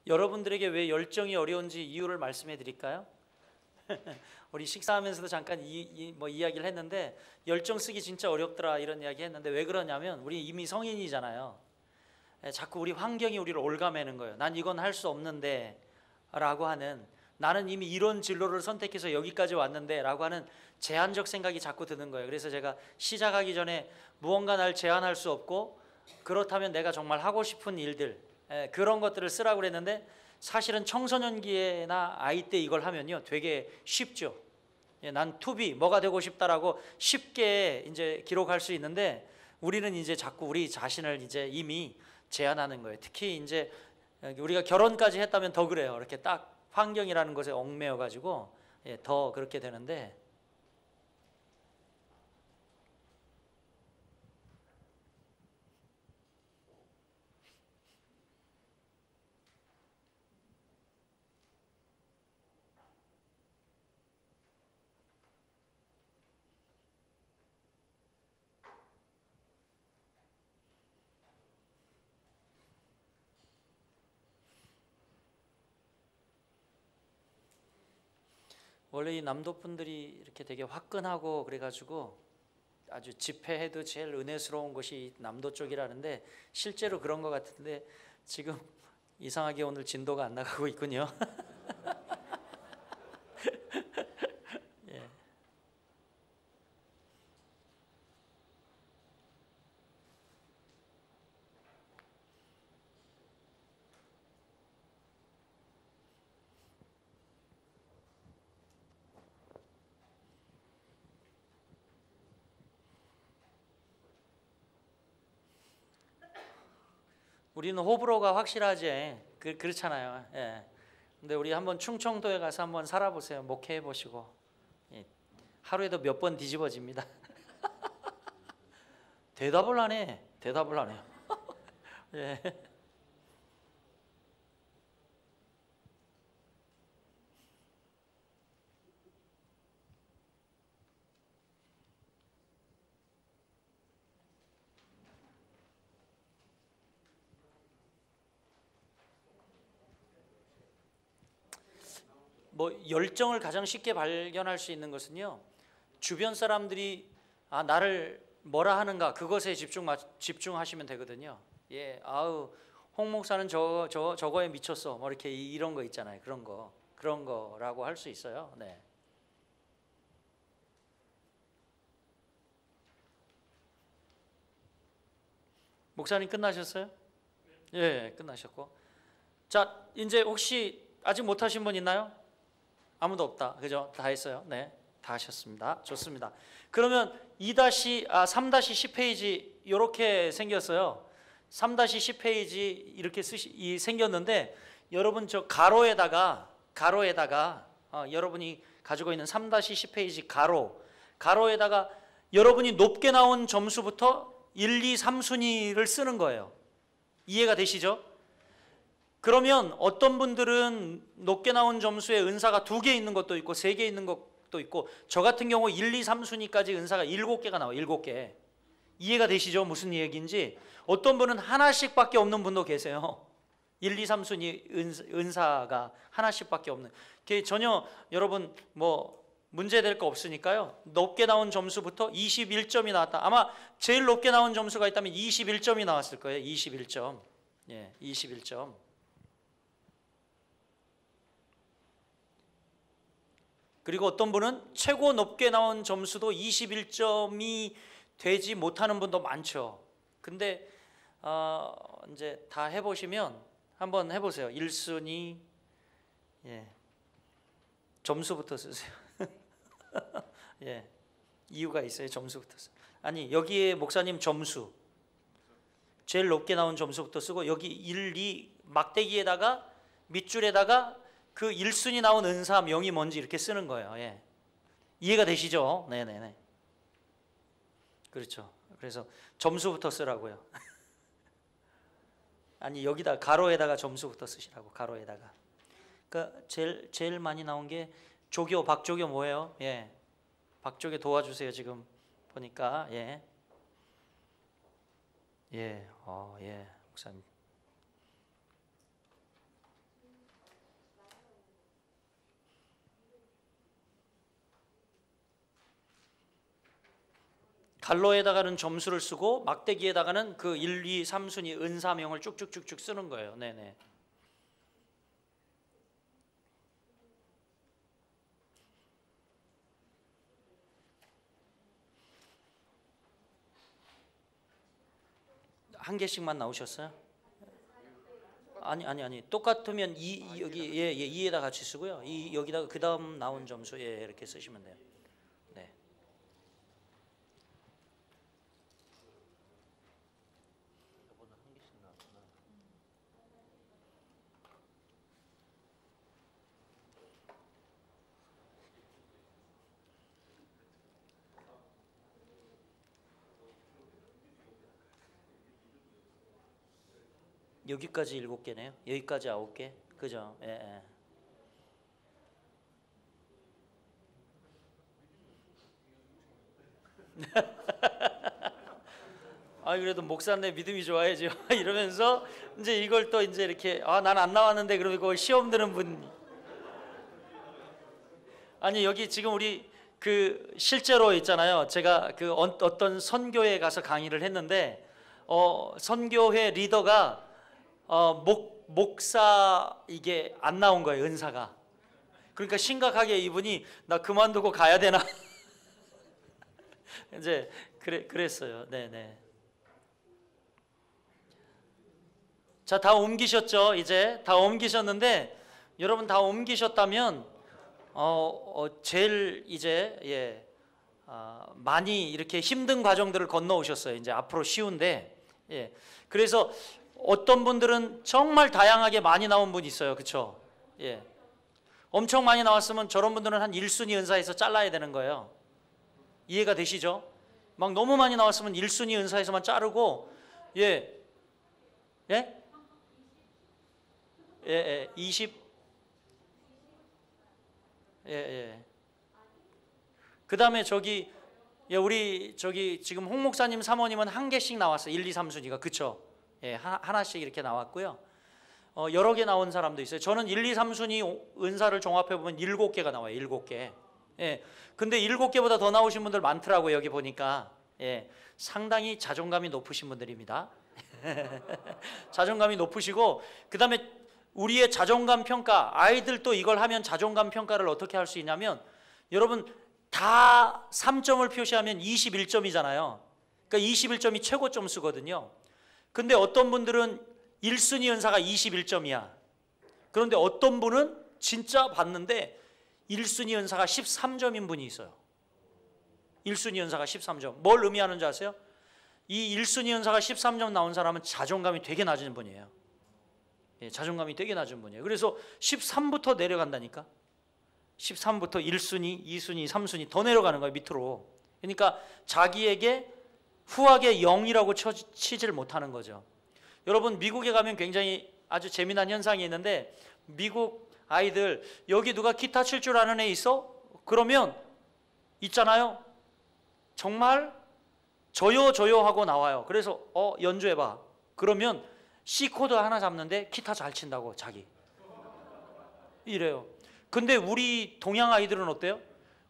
여러분들에게 왜 열정이 어려운지 이유를 말씀해 드릴까요? 우리 식사하면서도 잠깐 이야기를 했는데 열정 쓰기 진짜 어렵더라 이런 이야기 했는데 왜 그러냐면 우리 이미 성인이잖아요. 자꾸 우리 환경이 우리를 올가매는 거예요. 난 이건 할 수 없는데 라고 하는, 나는 이미 이런 진로를 선택해서 여기까지 왔는데 라고 하는 제한적 생각이 자꾸 드는 거예요. 그래서 제가 시작하기 전에 무언가 날 제한할 수 없고 그렇다면 내가 정말 하고 싶은 일들, 그런 것들을 쓰라고 그랬는데 사실은 청소년기나 아이 때 이걸 하면요 되게 쉽죠. 난 투비 뭐가 되고 싶다라고 쉽게 이제 기록할 수 있는데 우리는 이제 자꾸 우리 자신을 이제 이미 제한하는 거예요. 특히 이제 우리가 결혼까지 했다면 더 그래요. 이렇게 딱 환경이라는 것에 얽매여 가지고 더 그렇게 되는데, 원래 이 남도 분들이 이렇게 되게 화끈하고 그래가지고 아주 집회해도 제일 은혜스러운 곳이 남도 쪽이라는데 실제로 그런 것 같은데 지금 이상하게 오늘 진도가 안 나가고 있군요. 예. 우리는 호불호가 확실하지. 그렇잖아요. 예. 근데 우리 한번 충청도에 가서 한번 살아보세요. 목회해 보시고. 예. 하루에도 몇 번 뒤집어집니다. 대답을 안 해. 대답을 안 해요. 예. 뭐 열정을 가장 쉽게 발견할 수 있는 것은요, 주변 사람들이 나를 뭐라 하는가 그것에 집중하시면 되거든요. 예, 아우 홍 목사는 저거에 미쳤어. 뭐 이렇게 이런 거 있잖아요. 그런 거라고 할 수 있어요. 네. 목사님 끝나셨어요? 예, 끝나셨고. 자, 이제 혹시 아직 못하신 분 있나요? 아무도 없다. 그죠? 다 했어요. 네, 다 하셨습니다. 좋습니다. 그러면 3-10페이지 이렇게 생겼어요. 3-10페이지 이렇게 생겼는데 여러분 저 가로에다가 여러분이 가지고 있는 3-10페이지 가로에다가 여러분이 높게 나온 점수부터 1, 2, 3순위를 쓰는 거예요. 이해가 되시죠? 그러면 어떤 분들은 높게 나온 점수에 은사가 2개 있는 것도 있고 3개 있는 것도 있고, 저 같은 경우 1, 2, 3순위까지 은사가 7개가 나와요. 7개. 이해가 되시죠? 무슨 얘기인지. 어떤 분은 하나씩밖에 없는 분도 계세요. 1, 2, 3순위 은사가 하나씩밖에 없는. 그게 전혀 여러분 뭐 문제될 거 없으니까요. 높게 나온 점수부터 21점이 나왔다. 아마 제일 높게 나온 점수가 있다면 21점이 나왔을 거예요. 21점. 예, 21점. 그리고 어떤 분은 최고 높게 나온 점수도 21점이 되지 못하는 분도 많죠. 근데 이제 다 해보시면 한번 해보세요. 1순위, 예, 점수부터 쓰세요. 예, 이유가 있어요. 점수부터 쓰. 아니 여기에 목사님 점수 제일 높게 나온 점수부터 쓰고 여기 1, 2 막대기에다가 밑줄에다가 그 1순위 나온 은사 명이 뭔지 이렇게 쓰는 거예요. 예. 이해가 되시죠? 네네네. 그렇죠. 그래서 점수부터 쓰라고요. 아니 여기다 가로에다가 점수부터 쓰시라고. 가로에다가. 그러니까 제일 많이 나온 게 박조교 뭐예요? 예. 박조교 도와주세요. 지금 보니까 예. 예. 예. 목사님. 갈로에다가는 점수를 쓰고 막대기에다가는 그 1, 2, 3순위 은사명을 쭉쭉쭉쭉 쓰는 거예요. 네네. 한 개씩만 나오셨어요? 아니 똑같으면 여기 예, 2에다 같이 쓰고요. 여기다가 그 다음 나온 점수 예, 이렇게 쓰시면 돼요. 네. 여기까지 7개네요. 여기까지 9개. 그죠? 예, 예. 아, 그래도 목사님 믿음이 좋아야죠. 이러면서 이제 이걸 또 이제 이렇게 난 안 나왔는데 그러면 그걸 시험 드는 분. 아니 여기 지금 우리 그 실제로 있잖아요. 제가 그 어떤 선교회 가서 강의를 했는데 선교회 리더가 목사 이게 안 나온 거예요. 은사가. 그러니까 심각하게 이분이 나 그만두고 가야 되나 이제 그랬어요. 네네. 자, 다 옮기셨죠? 이제 다 옮기셨는데 여러분 다 옮기셨다면 제일 이제 많이 이렇게 힘든 과정들을 건너오셨어요. 이제 앞으로 쉬운데 그래서 어떤 분들은 정말 다양하게 많이 나온 분이 있어요. 그렇죠? 엄청 많이 나왔으면 저런 분들은 한 1순위 은사에서 잘라야 되는 거예요. 이해가 되시죠? 막 너무 많이 나왔으면 1순위 은사에서만 자르고 20 그다음에 우리 지금 홍 목사님 사모님은 한 개씩 나왔어요. 1, 2, 3순위가. 그쵸? 하나씩 이렇게 나왔고요. 여러 개 나온 사람도 있어요. 저는 1, 2, 3순위 은사를 종합해 보면 7개가 나와요. 7개. 근데 7개보다 더 나오신 분들 많더라고요. 여기 보니까. 상당히 자존감이 높으신 분들입니다. 자존감이 높으시고 그다음에 우리의 자존감 평가, 아이들도 이걸 하면 자존감 평가를 어떻게 할 수 있냐면 여러분 다 3점을 표시하면 21점이잖아요. 그러니까 21점이 최고 점수거든요. 근데 어떤 분들은 1순위 은사가 21점이야. 그런데 어떤 분은 진짜 봤는데 1순위 은사가 13점인 분이 있어요. 1순위 은사가 13점. 뭘 의미하는지 아세요? 이 1순위 은사가 13점 나온 사람은 자존감이 되게 낮은 분이에요. 자존감이 되게 낮은 분이에요. 그래서 13부터 내려간다니까. 13부터 1순위, 2순위, 3순위 더 내려가는 거예요. 밑으로. 그러니까 자기에게 후하게 0이라고 치지를 못하는 거죠. 여러분 미국에 가면 굉장히 아주 재미난 현상이 있는데 미국 아이들 여기 누가 기타 칠 줄 아는 애 있어? 그러면 있잖아요. 정말 저요 하고 나와요. 그래서 연주해봐. 그러면 C 코드 하나 잡는데 기타 잘 친다고 자기 이래요. 근데 우리 동양 아이들은 어때요?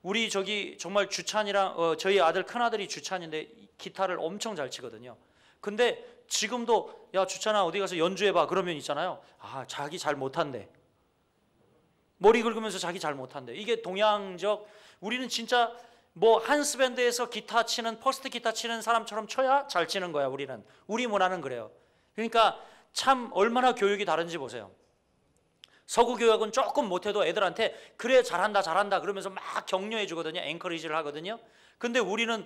우리 정말 주찬이랑 저희 아들 큰아들이 주찬인데 기타를 엄청 잘 치거든요. 근데 지금도 야 주찬아 어디 가서 연주해봐 그러면 있잖아요. 자기 잘 못한대. 머리 긁으면서 자기 잘 못한대. 이게 동양적. 우리는 진짜 뭐 한스밴드에서 기타 치는 퍼스트 기타 치는 사람처럼 쳐야 잘 치는 거야. 우리 문화는 그래요. 그러니까 참 얼마나 교육이 다른지 보세요. 서구 교육은 조금 못해도 애들한테 그래 잘한다 그러면서 막 격려해 주거든요. 앵커리지를 하거든요. 근데 우리는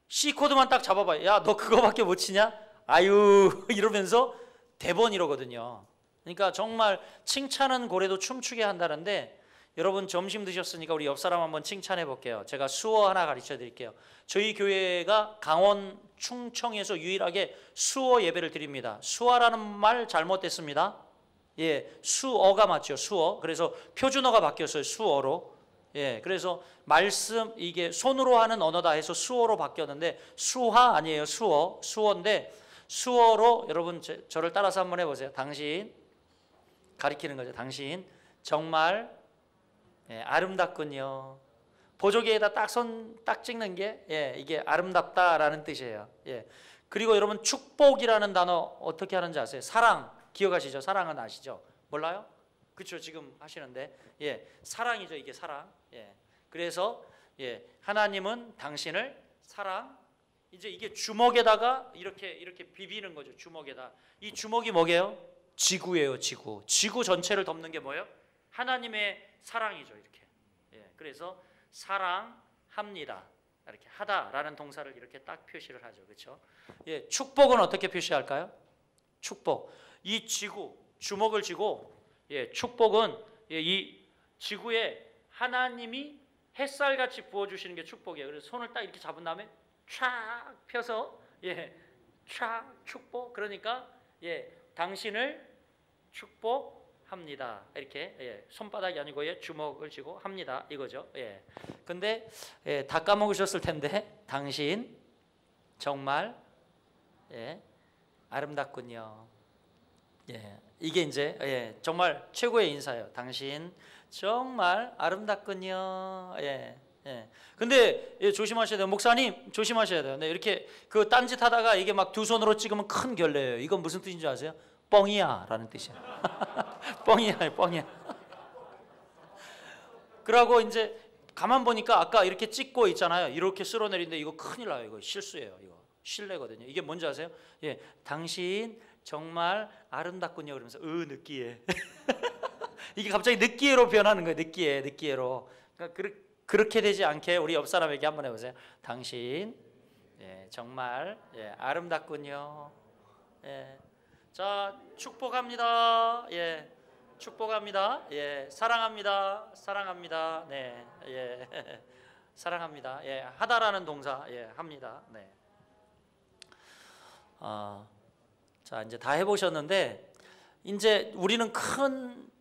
C 코드만 딱 잡아봐요. 야 너 그거밖에 못 치냐? 아유 이러면서 대번 이러거든요. 그러니까 정말 칭찬은 고래도 춤추게 한다는데 여러분 점심 드셨으니까 우리 옆 사람 한번 칭찬해 볼게요. 제가 수어 하나 가르쳐 드릴게요. 저희 교회가 강원 충청에서 유일하게 수어 예배를 드립니다. 수어라는 말 잘못됐습니다. 수어가 맞죠. 수어. 그래서 표준어가 바뀌었어요. 수어로. 그래서 말씀 이게 손으로 하는 언어다 해서 수어로 바뀌었는데 수화 아니에요. 수어인데 수어로 여러분 저를 따라서 한번 해보세요. 당신 가리키는 거죠. 당신 정말 아름답군요. 보조개에다 딱 손 딱 찍는 게 이게 아름답다라는 뜻이에요. 그리고 여러분 축복이라는 단어 어떻게 하는지 아세요? 사랑 기억하시죠? 사랑은 아시죠? 몰라요? 그렇죠. 지금 하시는데 사랑이죠. 이게 사랑. 그래서 하나님은 당신을 사랑. 이제 이게 주먹에다가 이렇게 비비는 거죠. 주먹에다. 이 주먹이 뭐게요? 지구예요. 지구. 지구 전체를 덮는 게 뭐예요? 하나님의 사랑이죠. 이렇게. 그래서 사랑합니다. 이렇게 하다라는 동사를 이렇게 딱 표시를 하죠. 그렇죠? 축복은 어떻게 표시할까요? 축복. 이 지구 주먹을 쥐고 축복은 이 지구에 하나님이 햇살같이 부어주시는 게 축복이에요. 그래서 손을 딱 이렇게 잡은 다음에 촥 펴서 촥 축복. 그러니까 당신을 축복합니다. 이렇게 손바닥이 아니고 주먹을 쥐고 합니다. 이거죠. 근데 다 까먹으셨을 텐데 당신 정말 아름답군요. 이게 이제 정말 최고의 인사예요. 당신 정말 아름답군요. 근데 조심하셔야 돼요. 목사님 조심하셔야 돼요. 이렇게 그 딴짓하다가 이게 막 두 손으로 찍으면 큰 결례예요. 이건 무슨 뜻인 줄 아세요? 뻥이야라는 뜻이에요. 뻥이야, 뻥이야. 그러고 이제 가만 보니까 아까 이렇게 찍고 있잖아요. 이렇게 쓸어내리는데 이거 큰일 나요. 이거 실수예요. 이거 실례거든요. 이게 뭔지 아세요? 당신 정말 아름답군요. 그러면서 느끼해. 이게 갑자기 느끼해로 변하는 거예요. 느끼해로. 그러니까 그렇게 되지 않게 우리 옆 사람에게 한번 해보세요. 당신 정말 아름답군요. 자, 축복합니다. 축복합니다. 사랑합니다. 사랑합니다. 사랑합니다. 하다라는 동사 합니다. 자, 이제 다 해보셨는데 이제 우리는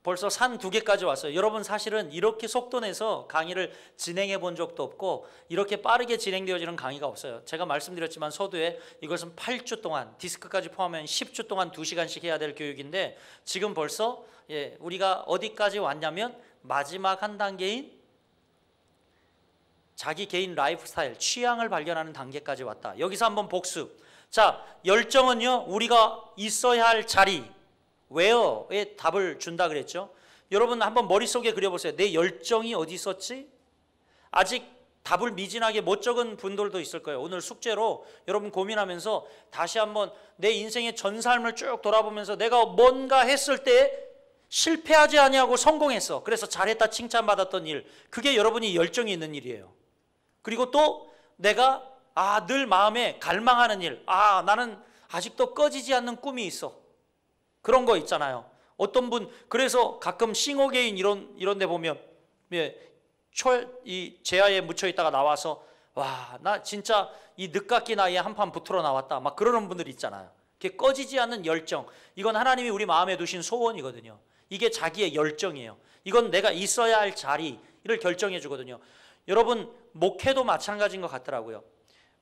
벌써 산 2개까지 왔어요. 여러분 사실은 이렇게 속도 내서 강의를 진행해 본 적도 없고 이렇게 빠르게 진행되어지는 강의가 없어요. 제가 말씀드렸지만 서두에 이것은 8주 동안 디스크까지 포함하면 10주 동안 2시간씩 해야 될 교육인데 지금 벌써 우리가 어디까지 왔냐면 마지막 한 단계인 자기 개인 라이프 스타일, 취향을 발견하는 단계까지 왔다. 여기서 한번 복습. 자, 열정은요 우리가 있어야 할 자리 where에 답을 준다 그랬죠. 여러분 한번 머릿속에 그려보세요. 내 열정이 어디 있었지? 아직 답을 미진하게 못 적은 분들도 있을 거예요. 오늘 숙제로 여러분 고민하면서 다시 한번 내 인생의 전 삶을 쭉 돌아보면서 내가 뭔가 했을 때 실패하지 아니하고 성공했어. 그래서 잘했다 칭찬받았던 일, 그게 여러분이 열정이 있는 일이에요. 그리고 또 내가 늘 마음에 갈망하는 일, 나는 아직도 꺼지지 않는 꿈이 있어. 그런 거 있잖아요. 어떤 분 그래서 가끔 싱어게인 이런 데 보면 이 제아에 묻혀 있다가 나와서 나 진짜 이 늦깎이 나이에 한판 붙으러 나왔다 막 그러는 분들이 있잖아요. 그게 꺼지지 않는 열정. 이건 하나님이 우리 마음에 두신 소원이거든요. 이게 자기의 열정이에요. 이건 내가 있어야 할 자리를 결정해 주거든요. 여러분 목회도 마찬가지인 것 같더라고요.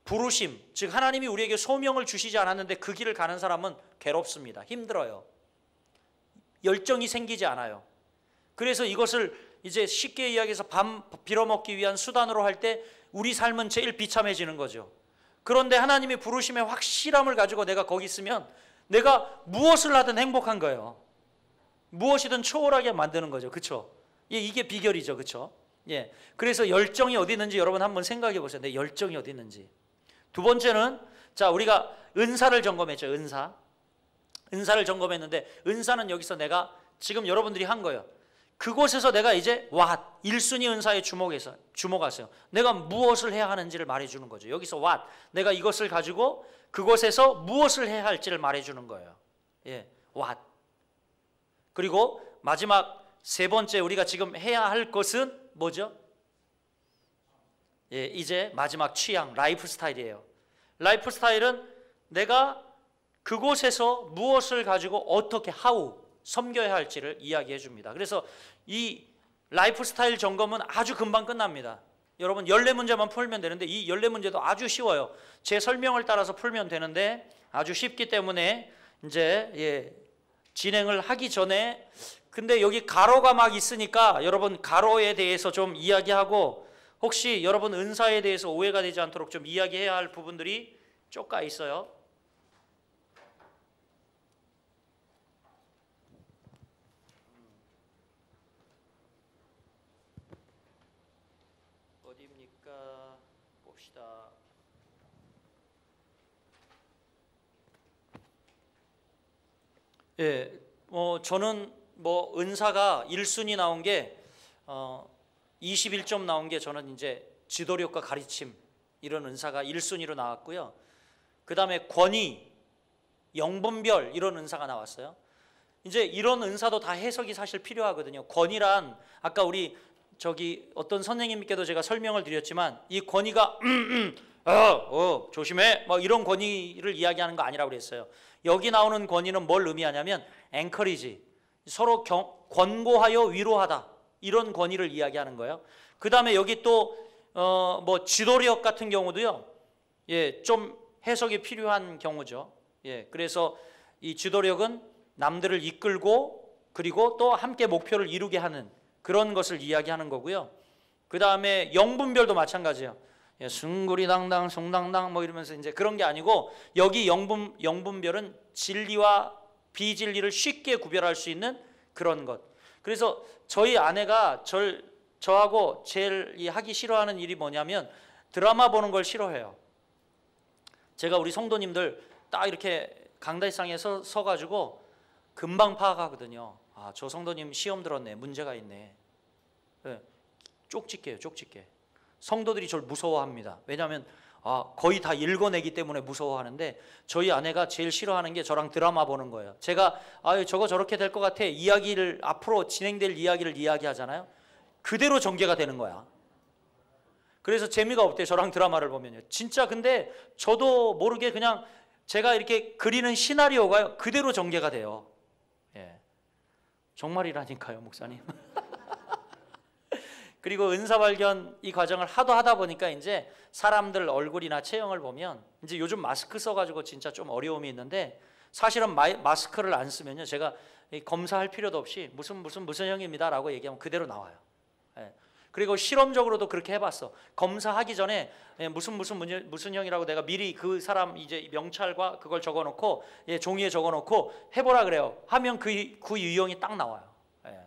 부르심, 즉 하나님이 우리에게 소명을 주시지 않았는데 그 길을 가는 사람은 괴롭습니다. 힘들어요. 열정이 생기지 않아요. 그래서 이것을 이제 쉽게 이야기해서 밥 빌어먹기 위한 수단으로 할 때 우리 삶은 제일 비참해지는 거죠. 그런데 하나님의 부르심의 확실함을 가지고 내가 거기 있으면 내가 무엇을 하든 행복한 거예요. 무엇이든 초월하게 만드는 거죠. 그렇죠? 이게 비결이죠. 그렇죠? 그래서 열정이 어디 있는지 여러분 한번 생각해 보세요. 내 열정이 어디 있는지. 두 번째는 자, 우리가 은사를 점검했죠. 은사를 점검했는데 은사는 여기서 내가 지금 여러분들이 한 거예요. 그곳에서 내가 이제 1순위 은사에 주목하세요. 내가 무엇을 해야 하는지를 말해주는 거죠. 여기서 내가 이것을 가지고 그곳에서 무엇을 해야 할지를 말해주는 거예요. 그리고 마지막 세 번째 우리가 지금 해야 할 것은 뭐죠? 이제 마지막 취향, 라이프 스타일이에요. 라이프 스타일은 내가 그곳에서 무엇을 가지고 어떻게 섬겨야 할지를 이야기해 줍니다. 그래서 이 라이프 스타일 점검은 아주 금방 끝납니다. 여러분 14문제만 풀면 되는데 이 14문제도 아주 쉬워요. 제 설명을 따라서 풀면 되는데 아주 쉽기 때문에 이제 진행을 하기 전에 근데 여기 가로가 막 있으니까 여러분 가로에 대해서 좀 이야기하고 혹시 여러분 은사에 대해서 오해가 되지 않도록 좀 이야기해야 할 부분들이 쪼까 있어요. 어디입니까? 봅시다. 예, 저는 은사가 1순위 나온 게 21점 나온 게 저는 이제 지도력과 가르침 이런 은사가 1순위로 나왔고요. 그 다음에 권위, 영분별 이런 은사가 나왔어요. 이제 이런 은사도 다 해석이 사실 필요하거든요. 권위란 아까 우리 어떤 선생님께도 제가 설명을 드렸지만 이 권위가 조심해 뭐 이런 권위를 이야기하는 거 아니라고 그랬어요. 여기 나오는 권위는 뭘 의미하냐면 앵커리지, 서로 권고하여 위로하다 이런 권위를 이야기하는 거예요. 그 다음에 여기 또 지도력 같은 경우도요, 예, 좀 해석이 필요한 경우죠. 예, 그래서 이 지도력은 남들을 이끌고 그리고 또 함께 목표를 이루게 하는 그런 것을 이야기하는 거고요. 그 다음에 영분별도 마찬가지예요. 예, 숭구리당당 송당당 뭐 이러면서 이제 그런 게 아니고 여기 영분별은 진리와 비진리를 쉽게 구별할 수 있는 그런 것. 그래서 저희 아내가 저하고 제일 하기 싫어하는 일이 뭐냐면 드라마 보는 걸 싫어해요. 제가 우리 성도님들 딱 이렇게 강다리상에 서가지고 금방 파악하거든요. 아, 저 성도님 시험 들었네, 문제가 있네. 네, 쪽집게요, 쪽집게. 성도들이 저를 무서워합니다. 왜냐하면 거의 다 읽어내기 때문에 무서워하는데 저희 아내가 제일 싫어하는 게 저랑 드라마 보는 거예요. 제가 저거 저렇게 될 것 같아 이야기를 앞으로 진행될 이야기를 이야기하잖아요. 그대로 전개가 되는 거야. 그래서 재미가 없대요. 저랑 드라마를 보면요. 진짜 근데 저도 모르게 그냥 제가 이렇게 그리는 시나리오가 그대로 전개가 돼요. 예. 정말이라니까요, 목사님. 그리고 은사발견 이 과정을 하다 보니까 이제 사람들 얼굴이나 체형을 보면 이제 요즘 마스크 써가지고 진짜 좀 어려움이 있는데 사실은 마스크를 안 쓰면요, 제가 검사할 필요도 없이 무슨 형입니다라고 얘기하면 그대로 나와요. 예. 그리고 실험적으로도 그렇게 해봤어. 검사하기 전에 무슨 형이라고 내가 미리 그 사람 이제 명찰과 그걸 적어놓고 종이에 적어놓고 해보라 그래요. 하면 그 유형이 딱 나와요. 예.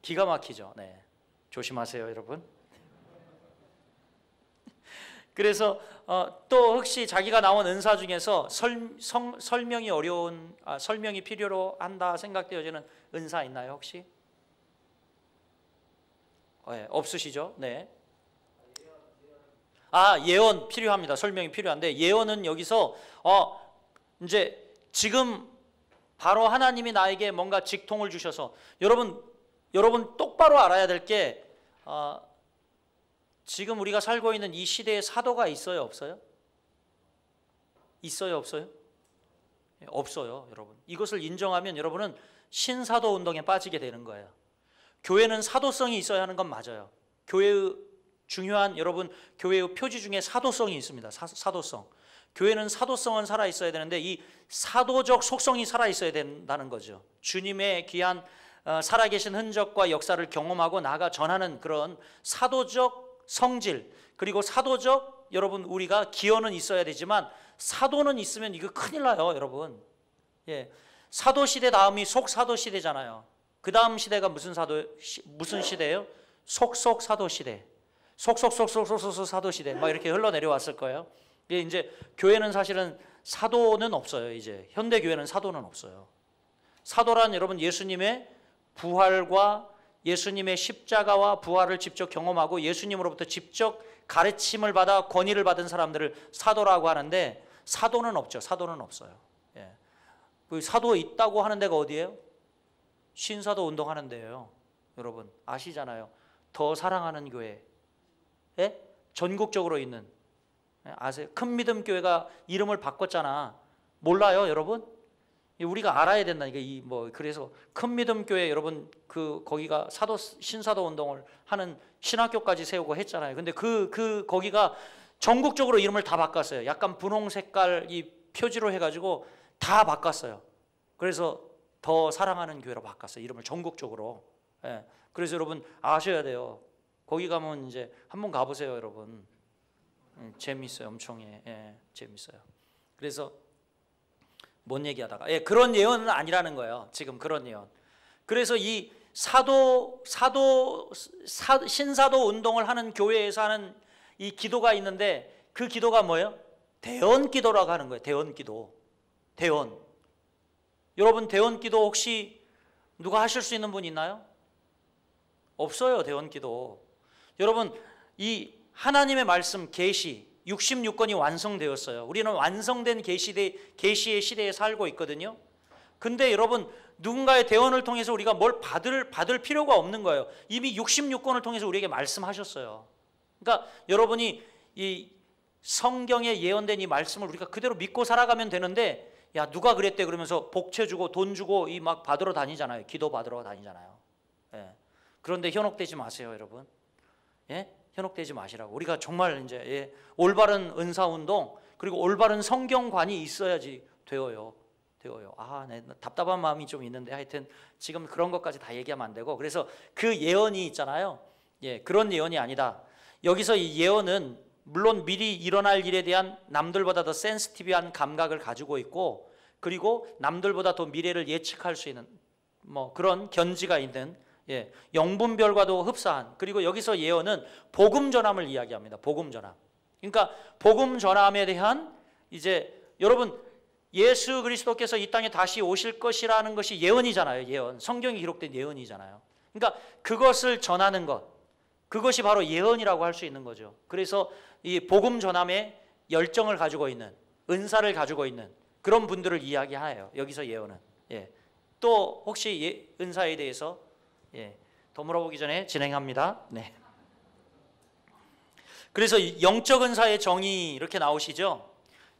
기가 막히죠. 네. 조심하세요, 여러분. 그래서 또 혹시 자기가 나온 은사 중에서 설명이 어려운 설명이 필요로 한다 생각되어지는 은사 있나요, 혹시? 네, 없으시죠? 네. 예언 필요합니다. 설명이 필요한데 예언은 여기서 이제 지금 바로 하나님이 나에게 뭔가 직통을 주셔서 여러분 똑바로 알아야 될 게 지금 우리가 살고 있는 이 시대에 사도가 있어요, 없어요? 있어요, 없어요? 없어요, 여러분. 이것을 인정하면 여러분은 신사도 운동에 빠지게 되는 거예요. 교회는 사도성이 있어야 하는 건 맞아요. 교회의 중요한 교회의 표지 중에 사도성이 있습니다. 사도성. 교회는 사도성은 살아 있어야 되는데 이 사도적 속성이 살아 있어야 된다는 거죠. 주님의 귀한 살아계신 흔적과 역사를 경험하고 나아가 전하는 그런 사도적 성질, 그리고 사도적 우리가 기여는 있어야 되지만 사도는 있으면 이거 큰일 나요, 여러분. 예, 사도 시대 다음이 속사도 시대잖아요. 그 다음 시대가 무슨 시대예요? 속속 사도 시대. 속속 사도 시대. 막 이렇게 흘러내려왔을 거예요. 이제 교회는 사실은 사도는 없어요. 이제 현대 교회는 사도는 없어요. 사도란 여러분 예수님의 부활과 예수님의 십자가와 부활을 직접 경험하고 예수님으로부터 직접 가르침을 받아 권위를 받은 사람들을 사도라고 하는데 사도는 없죠. 사도는 없어요. 예. 그 사도 있다고 하는 데가 어디예요? 신사도 운동하는 데예요. 여러분 아시잖아요. 더 사랑하는 교회. 예? 전국적으로 있는. 아세요? 큰 믿음 교회가 이름을 바꿨잖아. 몰라요, 여러분? 우리가 알아야 된다니까. 그래서 큰 믿음 교회 여러분 거기가 신사도 운동을 하는 신학교까지 세우고 했잖아요. 근데 거기가 전국적으로 이름을 다 바꿨어요. 약간 분홍 색깔 이 표지로 해가지고 다 바꿨어요. 그래서 더 사랑하는 교회로 바꿨어요. 이름을 전국적으로. 예. 그래서 여러분 아셔야 돼요. 거기 가면 이제 한번 가보세요, 여러분. 재밌어요, 엄청. 재밌어요. 그래서 뭔 얘기하다가 그런 예언은 아니라는 거예요. 지금 그런 예언. 그래서 이 신사도 운동을 하는 교회에서 하는 이 기도가 있는데 그 기도가 뭐예요? 대언 기도라고 하는 거예요. 대언 기도. 대언. 여러분 대언 기도 혹시 누가 하실 수 있는 분 있나요? 없어요. 대언 기도. 여러분 이 하나님의 말씀 계시 66권이 완성되었어요. 우리는 완성된 계시의 시대에 살고 있거든요. 근데 여러분 누군가의 대언을 통해서 우리가 뭘 받을 필요가 없는 거예요. 이미 66권을 통해서 우리에게 말씀하셨어요. 그러니까 여러분이 이 성경에 예언된 이 말씀을 우리가 그대로 믿고 살아가면 되는데, 야 누가 그랬대 그러면서 복채 주고 돈 주고 이 막 받으러 다니잖아요. 기도 받으러 다니잖아요. 그런데 현혹되지 마세요, 여러분. 현혹되지 마시라고. 우리가 정말 이제 올바른 은사 운동 그리고 올바른 성경관이 있어야지 되어요. 답답한 마음이 좀 있는데 하여튼 지금 그런 것까지 다 얘기하면 안 되고, 그래서 그 예언이 있잖아요. 그런 예언이 아니다. 여기서 이 예언은 물론 미리 일어날 일에 대한 남들보다 더 센시티브한 감각을 가지고 있고, 그리고 남들보다 더 미래를 예측할 수 있는 뭐 그런 견지가 있는 영분별과도 흡사한, 그리고 여기서 예언은 복음 전함을 이야기합니다. 복음 전함. 그러니까 복음 전함에 대한 이제 여러분 예수 그리스도께서 이 땅에 다시 오실 것이라는 것이 예언이잖아요. 예언. 성경에 기록된 예언이잖아요. 그러니까 그것을 전하는 것, 그것이 바로 예언이라고 할 수 있는 거죠. 그래서 이 복음 전함의 열정을 가지고 있는, 은사를 가지고 있는 그런 분들을 이야기하여요. 여기서 예언은. 또 혹시 은사에 대해서 더 물어보기 전에 진행합니다. 그래서 영적 은사의 정의 이렇게 나오시죠.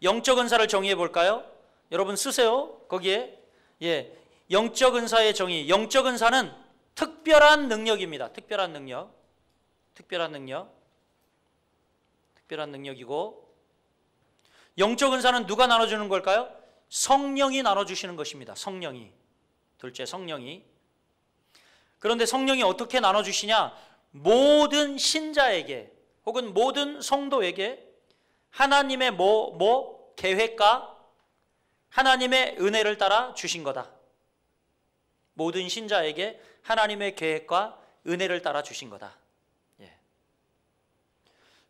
영적 은사를 정의해 볼까요? 여러분 쓰세요. 거기에 영적 은사의 정의. 영적 은사는 특별한 능력입니다. 특별한 능력이고, 영적 은사는 누가 나눠주는 걸까요? 성령이 나눠주시는 것입니다. 성령이. 둘째, 성령이. 그런데 성령이 어떻게 나눠주시냐? 모든 신자에게 혹은 모든 성도에게 하나님의 계획과 하나님의 은혜를 따라 주신 거다. 모든 신자에게 하나님의 계획과 은혜를 따라 주신 거다.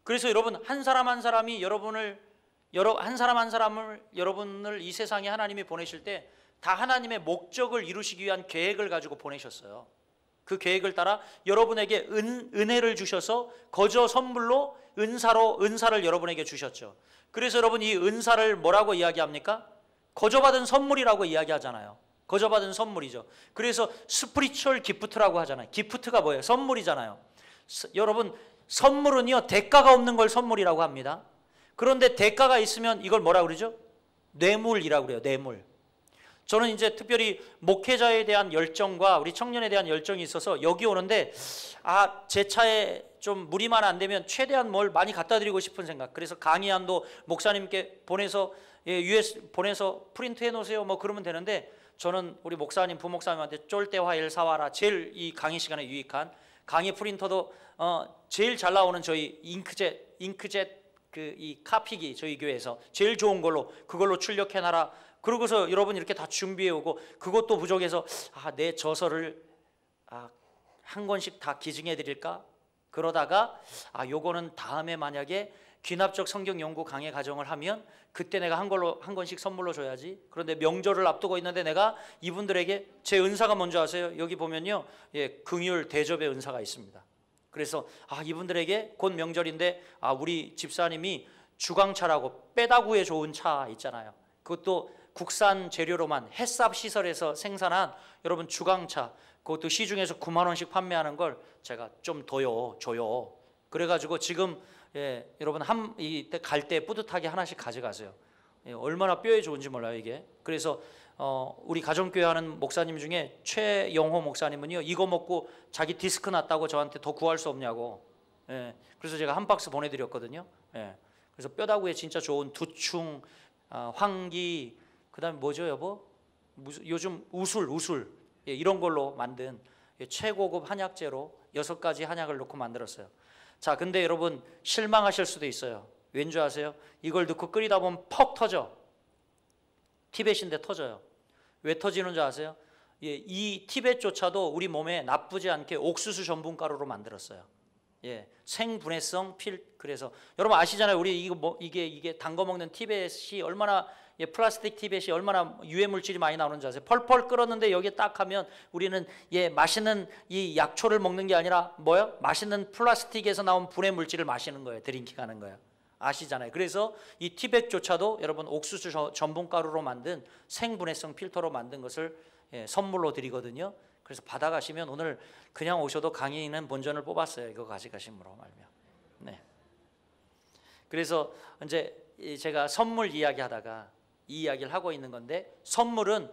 그래서 여러분 한 사람 한 사람을 여러분을 이 세상에 하나님이 보내실 때 다 하나님의 목적을 이루시기 위한 계획을 가지고 보내셨어요. 그 계획을 따라 여러분에게 은혜를 주셔서 거저 선물로 은사를 여러분에게 주셨죠. 그래서 여러분 이 은사를 뭐라고 이야기합니까? 거저 받은 선물이라고 이야기하잖아요. 거저 받은 선물이죠. 그래서 스피리추얼 기프트라고 하잖아요. 기프트가 뭐예요? 선물이잖아요. 여러분 선물은요 대가가 없는 걸 선물이라고 합니다. 그런데 대가가 있으면 이걸 뭐라고 그러죠? 뇌물이라고 그래요. 뇌물. 저는 이제 특별히 목회자에 대한 열정과 우리 청년에 대한 열정이 있어서 여기 오는데 제 차에 좀 무리만 안 되면 최대한 뭘 많이 갖다 드리고 싶은 생각. 그래서 강의안도 목사님께 보내서 보내서 프린트해 놓으세요 뭐 그러면 되는데, 저는 우리 목사님 부목사님한테 쫄대 화일 사와라, 제일 이 강의 시간에 유익한 강의 프린터도 제일 잘 나오는 저희 잉크젯 이 카피기 저희 교회에서 제일 좋은 걸로 그걸로 출력해 놔라. 그러고서 여러분 이렇게 다 준비해 오고, 그것도 부족해서 내 저서를 한 권씩 다 기증해 드릴까? 그러다가 요거는 다음에 만약에 귀납적 성경 연구 강의 과정을 하면 그때 내가 한 권씩 선물로 줘야지. 그런데 명절을 앞두고 있는데 내가 이분들에게 제 은사가 뭔지 아세요? 여기 보면요, 긍휼 대접의 은사가 있습니다. 그래서 이분들에게 곧 명절인데 우리 집사님이 주광차라고 빼다구에 좋은 차 있잖아요. 그것도 국산 재료로만 햇삽 시설에서 생산한 여러분 주광차, 그것도 시중에서 9만 원씩 판매하는 걸 제가 좀 줘요. 그래가지고 지금 여러분 이때 갈 때 뿌듯하게 하나씩 가져가세요. 얼마나 뼈에 좋은지 몰라요 이게. 그래서 우리 가정교회 하는 목사님 중에 최영호 목사님은요, 이거 먹고 자기 디스크 났다고 저한테 더 구할 수 없냐고. 그래서 제가 한 박스 보내드렸거든요. 그래서 뼈다구에 진짜 좋은 두충, 황기, 그다음에 뭐죠 여보? 요즘 우술 이런 걸로 만든 최고급 한약재로 6가지 한약을 넣고 만들었어요. 자, 근데 여러분 실망하실 수도 있어요. 왠 줄 아세요? 이걸 넣고 끓이다 보면 퍽 터져. 티벳인데 터져요. 왜 터지는 줄 아세요? 예, 이 티벳조차도 우리 몸에 나쁘지 않게 옥수수 전분가루로 만들었어요. 예, 생분해성 그래서 여러분 아시잖아요. 우리 이게 담궈 먹는 티벳이 얼마나 플라스틱 티벳이 얼마나 유해 물질이 많이 나오는 줄 아세요? 펄펄 끓었는데 여기에 딱 하면 우리는 맛있는 이 약초를 먹는 게 아니라 뭐요? 맛있는 플라스틱에서 나온 분해 물질을 마시는 거예요. 드링킹 하는 거예요. 아시잖아요. 그래서 이 티백조차도 여러분 옥수수 전분가루로 만든 생분해성 필터로 만든 것을 선물로 드리거든요. 그래서 받아가시면 오늘 그냥 오셔도 강의는 본전을 뽑았어요. 이거 가져가심으로 말며. 네. 그래서 이제 제가 선물 이야기하다가 이 이야기를 하고 있는 건데, 선물은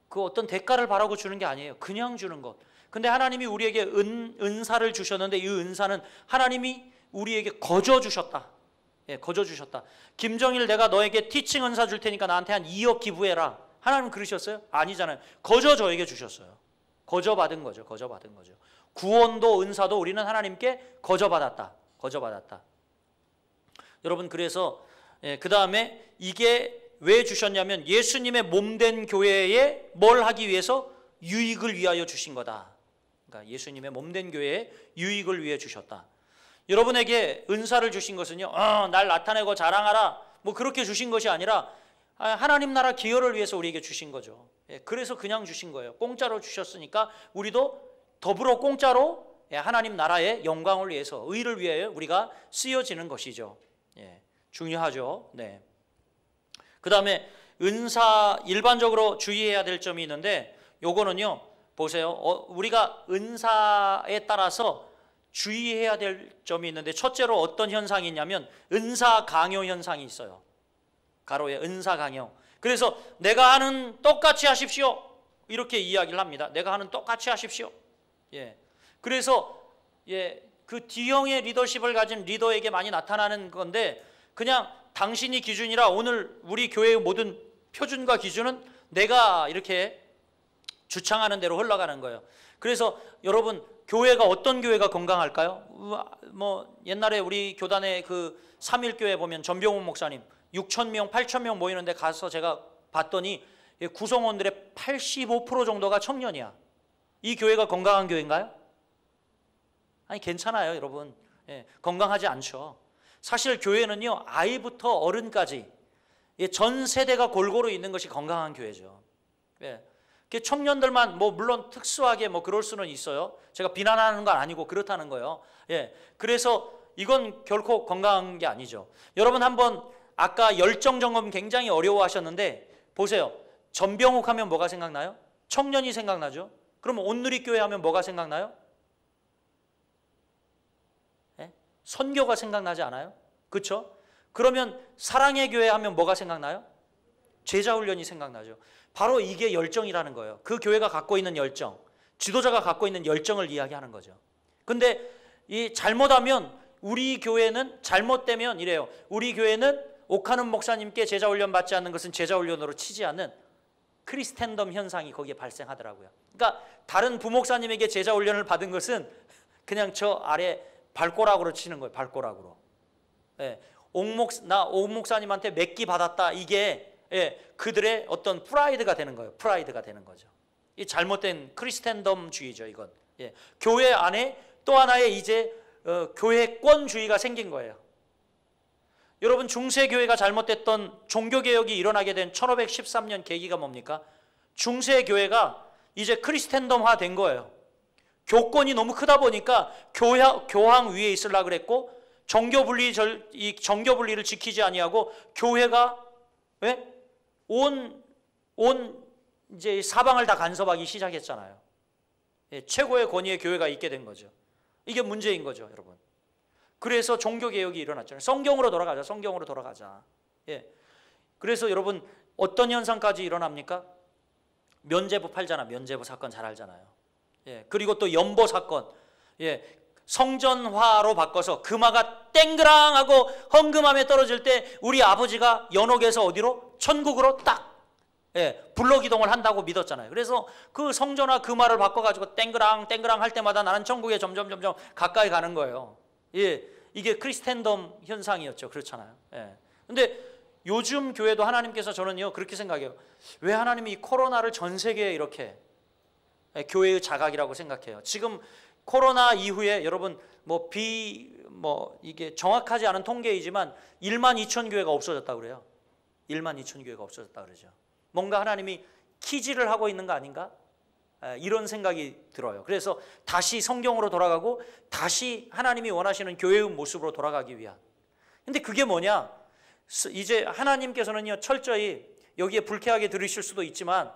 그 어떤 대가를 바라고 주는 게 아니에요. 그냥 주는 것. 근데 하나님이 우리에게 은사를 주셨는데 이 은사는 하나님이 우리에게 거저 주셨다. 거저 주셨다. 김정일 내가 너에게 티칭 은사 줄 테니까 나한테 한 2억 기부해라. 하나님 그러셨어요? 아니잖아요. 거저 저에게 주셨어요. 거저 받은 거죠. 거저 받은 거죠. 구원도 은사도 우리는 하나님께 거저 받았다. 거저 받았다. 여러분 그래서 그 다음에 이게 왜 주셨냐면 예수님의 몸된 교회에 뭘 하기 위해서? 유익을 위하여 주신 거다. 그러니까 예수님의 몸된 교회에 유익을 위해 주셨다. 여러분에게 은사를 주신 것은요, 날 나타내고 자랑하라 뭐 그렇게 주신 것이 아니라 하나님 나라 기여를 위해서 우리에게 주신 거죠. 그래서 그냥 주신 거예요. 공짜로 주셨으니까 우리도 더불어 공짜로 하나님 나라의 영광을 위해서, 의를 위하여 우리가 쓰여지는 것이죠. 중요하죠. 네. 그 다음에 은사 일반적으로 주의해야 될 점이 있는데, 요거는요 보세요. 우리가 은사에 따라서 주의해야 될 점이 있는데, 첫째로 어떤 현상이 있냐면 은사 강요 현상이 있어요. 가로에 은사 강요. 그래서 내가 하는 똑같이 하십시오 이렇게 이야기를 합니다. 내가 하는 똑같이 하십시오. 그래서 그 D형의 리더십을 가진 리더에게 많이 나타나는 건데, 그냥 당신이 기준이라 오늘 우리 교회의 모든 표준과 기준은 내가 이렇게 주창하는 대로 흘러가는 거예요. 그래서 여러분 교회가 어떤 교회가 건강할까요? 뭐 옛날에 우리 교단의 그 3.1교회 보면 전병훈 목사님 6,000명, 8,000명 모이는데 가서 제가 봤더니 구성원들의 85% 정도가 청년이야. 이 교회가 건강한 교회인가요? 아니 괜찮아요 여러분. 건강하지 않죠. 사실 교회는요 아이부터 어른까지 전 세대가 골고루 있는 것이 건강한 교회죠. 청년들만 뭐 물론 특수하게 뭐 그럴 수는 있어요. 제가 비난하는 건 아니고 그렇다는 거예요. 그래서 이건 결코 건강한 게 아니죠. 여러분 한번 아까 열정 점검 굉장히 어려워하셨는데 보세요. 전병욱 하면 뭐가 생각나요? 청년이 생각나죠. 그럼 온누리교회 하면 뭐가 생각나요? 선교가 생각나지 않아요? 그렇죠? 그러면 사랑의 교회 하면 뭐가 생각나요? 제자훈련이 생각나죠. 바로 이게 열정이라는 거예요. 그 교회가 갖고 있는 열정, 지도자가 갖고 있는 열정을 이야기하는 거죠. 근데 이 잘못하면 우리 교회는 잘못되면 이래요. 우리 교회는 옥하는 목사님께 제자훈련 받지 않는 것은 제자훈련으로 치지 않는 크리스텐덤 현상이 거기에 발생하더라고요. 그러니까 다른 부목사님에게 제자훈련을 받은 것은 그냥 저 아래 발꼬락으로 치는 거예요. 발꼬락으로. 나 옥목사님한테 몇 기 받았다. 이게 그들의 어떤 프라이드가 되는 거예요. 프라이드가 되는 거죠. 이 잘못된 크리스텐덤주의죠. 이건. 교회 안에 또 하나의 이제 교회권주의가 생긴 거예요. 여러분 중세교회가 잘못됐던 종교개혁이 일어나게 된 1513년 계기가 뭡니까? 중세교회가 이제 크리스텐덤화 된 거예요. 교권이 너무 크다 보니까 교황 위에 있으려고 그랬고 이 정교분리를 지키지 아니하고 교회가 온 이제 사방을 다 간섭하기 시작했잖아요. 최고의 권위의 교회가 있게 된 거죠. 이게 문제인 거죠, 여러분. 그래서 종교개혁이 일어났잖아요. 성경으로 돌아가자. 성경으로 돌아가자. 그래서 여러분 어떤 현상까지 일어납니까? 면죄부 팔잖아. 면죄부 사건 잘 알잖아요. 그리고 또 연보 사건. 성전화로 바꿔서 금화가 땡그랑하고 헝금함에 떨어질 때 우리 아버지가 연옥에서 어디로? 천국으로 딱 블럭 이동을 한다고 믿었잖아요. 그래서 그 성전화 그 말을 바꿔가지고 땡그랑 땡그랑 할 때마다 나는 천국에 점점 가까이 가는 거예요. 이게 크리스텐덤 현상이었죠. 그렇잖아요. 근데 요즘 교회도 하나님께서 저는요 그렇게 생각해요. 왜 하나님이 이 코로나를 전 세계에 이렇게 교회의 자각이라고 생각해요. 지금 코로나 이후에 여러분 이게 정확하지 않은 통계이지만 1만 2천 교회가 없어졌다고 그래요. 1만 2천 교회가 없어졌다 그러죠. 뭔가 하나님이 키질을 하고 있는 거 아닌가? 이런 생각이 들어요. 그래서 다시 성경으로 돌아가고 다시 하나님이 원하시는 교회의 모습으로 돌아가기 위한. 근데 그게 뭐냐? 이제 하나님께서는요 철저히 여기에 불쾌하게 들으실 수도 있지만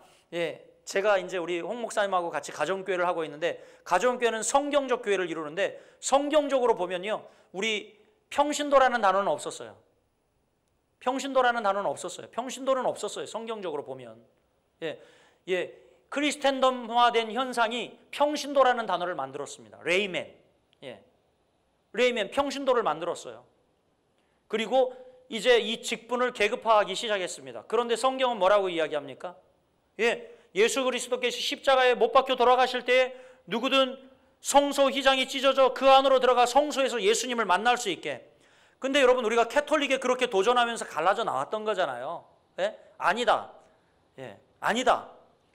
제가 이제 우리 홍 목사님하고 같이 가정교회를 하고 있는데 가정교회는 성경적 교회를 이루는데 성경적으로 보면요 우리 평신도라는 단어는 없었어요. 평신도라는 단어는 없었어요. 평신도는 없었어요. 성경적으로 보면 크리스텐덤화된 현상이 평신도라는 단어를 만들었습니다. 레이맨, 레이맨 평신도를 만들었어요. 그리고 이제 이 직분을 계급화하기 시작했습니다. 그런데 성경은 뭐라고 이야기합니까? 예수 그리스도께서 십자가에 못 박혀 돌아가실 때 누구든 성소 휘장이 찢어져 그 안으로 들어가 성소에서 예수님을 만날 수 있게. 근데 여러분 우리가 캐톨릭에 그렇게 도전하면서 갈라져 나왔던 거잖아요. 아니다. 아니다.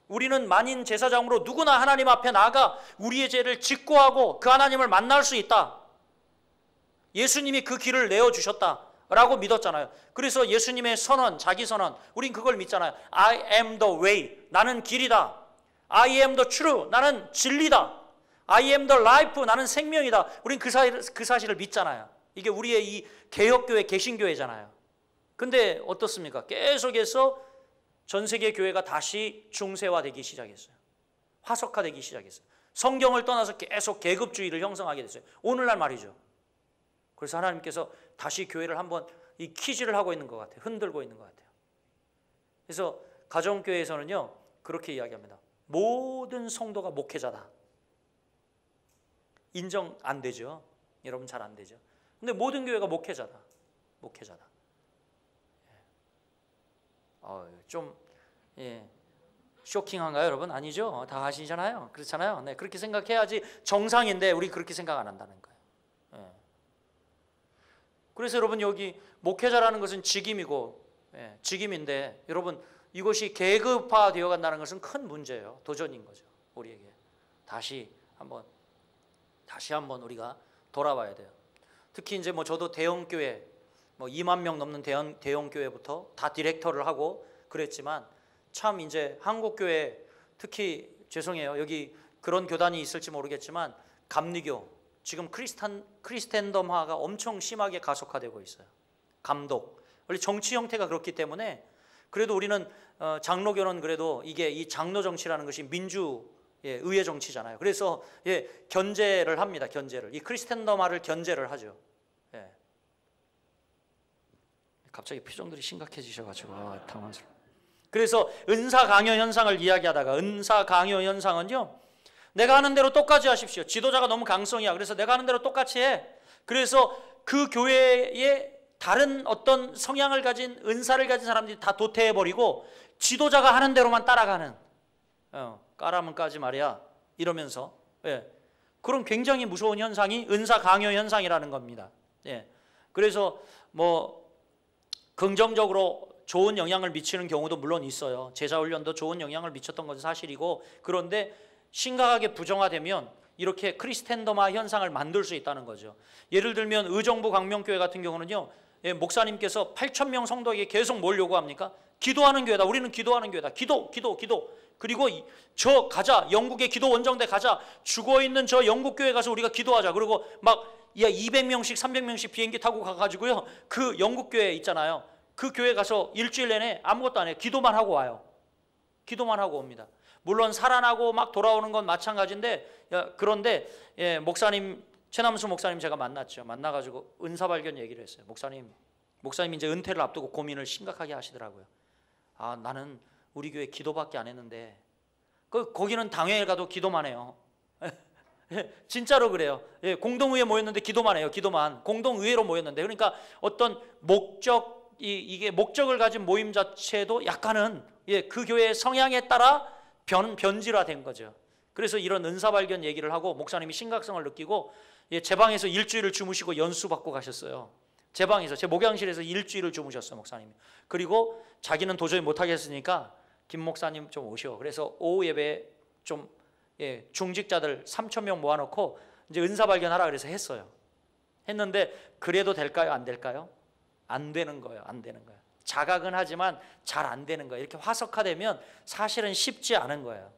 우리는 만인 제사장으로 누구나 하나님 앞에 나아가 우리의 죄를 직고하고 그 하나님을 만날 수 있다. 예수님이 그 길을 내어주셨다라고 믿었잖아요. 그래서 예수님의 선언, 자기 선언, 우린 그걸 믿잖아요. I am the way, 나는 길이다. I am the truth, 나는 진리다. I am the life, 나는 생명이다. 우린 그 사실을 믿잖아요. 이게 우리의 이 개혁교회, 개신교회잖아요. 근데 어떻습니까? 계속해서 전 세계 교회가 다시 중세화되기 시작했어요. 화석화되기 시작했어요. 성경을 떠나서 계속 계급주의를 형성하게 됐어요. 오늘날 말이죠. 그래서 하나님께서 다시 교회를 한번 이 키즈를 하고 있는 것 같아요. 흔들고 있는 것 같아요. 그래서 가정교회에서는요 그렇게 이야기합니다. 모든 성도가 목회자다. 인정 안 되죠. 여러분 잘 안 되죠. 근데 모든 교회가 목회자다. 목회자다. 좀 쇼킹한가요, 여러분? 아니죠. 다 아시잖아요. 그렇잖아요. 그렇게 생각해야지 정상인데 우리 그렇게 생각 안 한다는 거예요. 그래서 여러분 여기 목회자라는 것은 직임이고 직임인데 여러분 이것이 계급화되어 간다는 것은 큰 문제예요. 도전인 거죠. 우리에게 다시 한번 우리가 돌아봐야 돼요. 특히 이제 저도 대형 교회 2만 명 넘는 대형 교회부터 다 디렉터를 하고 그랬지만 참 이제 한국 교회 특히 죄송해요. 여기 그런 교단이 있을지 모르겠지만 감리교 지금 크리스텐덤화가 엄청 심하게 가속화되고 있어요. 감독. 원래 정치 형태가 그렇기 때문에 그래도 우리는 장로교는 그래도 이게 이 장로 정치라는 것이 의회 정치잖아요. 그래서 견제를 합니다. 견제를. 이 크리스텐덤화를 견제를 하죠. 갑자기 표정들이 심각해지셔가지고 당황스러워. 그래서 은사 강요 현상을 이야기하다가 은사 강요 현상은요. 내가 하는 대로 똑같이 하십시오. 지도자가 너무 강성이야. 그래서 내가 하는 대로 똑같이 해. 그래서 그 교회에 다른 어떤 성향을 가진 은사를 가진 사람들이 다 도태해버리고 지도자가 하는 대로만 따라가는 까라면 까지 말이야 이러면서 그런 굉장히 무서운 현상이 은사 강요 현상이라는 겁니다. 그래서 긍정적으로 좋은 영향을 미치는 경우도 물론 있어요. 제자훈련도 좋은 영향을 미쳤던 것은 사실이고 그런데 심각하게 부정화되면 이렇게 크리스텐덤화 현상을 만들 수 있다는 거죠. 예를 들면 의정부 광명교회 같은 경우는요. 목사님께서 8,000명 성도에게 계속 뭘 요구합니까? 기도하는 교회다. 우리는 기도하는 교회다. 기도. 그리고 저 가자. 영국의 기도 원정대 가자. 죽어있는 저 영국교회 가서 우리가 기도하자. 그리고 200명씩 300명씩 비행기 타고 가가지고요. 그 영국교회 있잖아요. 그 교회 가서 일주일 내내 아무것도 안 해요. 기도만 하고 와요. 기도만 하고 옵니다. 물론 살아나고 막 돌아오는 건 마찬가지인데 그런데 목사님 최남수 목사님 제가 만났죠. 만나가지고 은사 발견 얘기를 했어요. 목사님이 이제 은퇴를 앞두고 고민을 심각하게 하시더라고요. 나는 우리 교회 기도밖에 안 했는데 거기는 당회에 가도 기도만 해요. 진짜로 그래요. 공동의회 모였는데 기도만 해요. 기도만. 공동의회로 모였는데 그러니까 어떤 이게 목적을 가진 모임 자체도 약간은 그 교회의 성향에 따라 변질화된 거죠. 그래서 이런 은사 발견 얘기를 하고 목사님이 심각성을 느끼고 제 방에서 일주일을 주무시고 연수 받고 가셨어요. 제 방에서, 제 목양실에서 일주일을 주무셨어요, 목사님이. 그리고 자기는 도저히 못하겠으니까 김 목사님 좀 오시오. 그래서 오후 예배에 좀 중직자들 3,000명 모아놓고 이제 은사 발견하라 그래서 했어요. 했는데 그래도 될까요? 안 될까요? 안 되는 거예요. 안 되는 거예요. 자각은 하지만 잘 안 되는 거예요. 이렇게 화석화되면 사실은 쉽지 않은 거예요.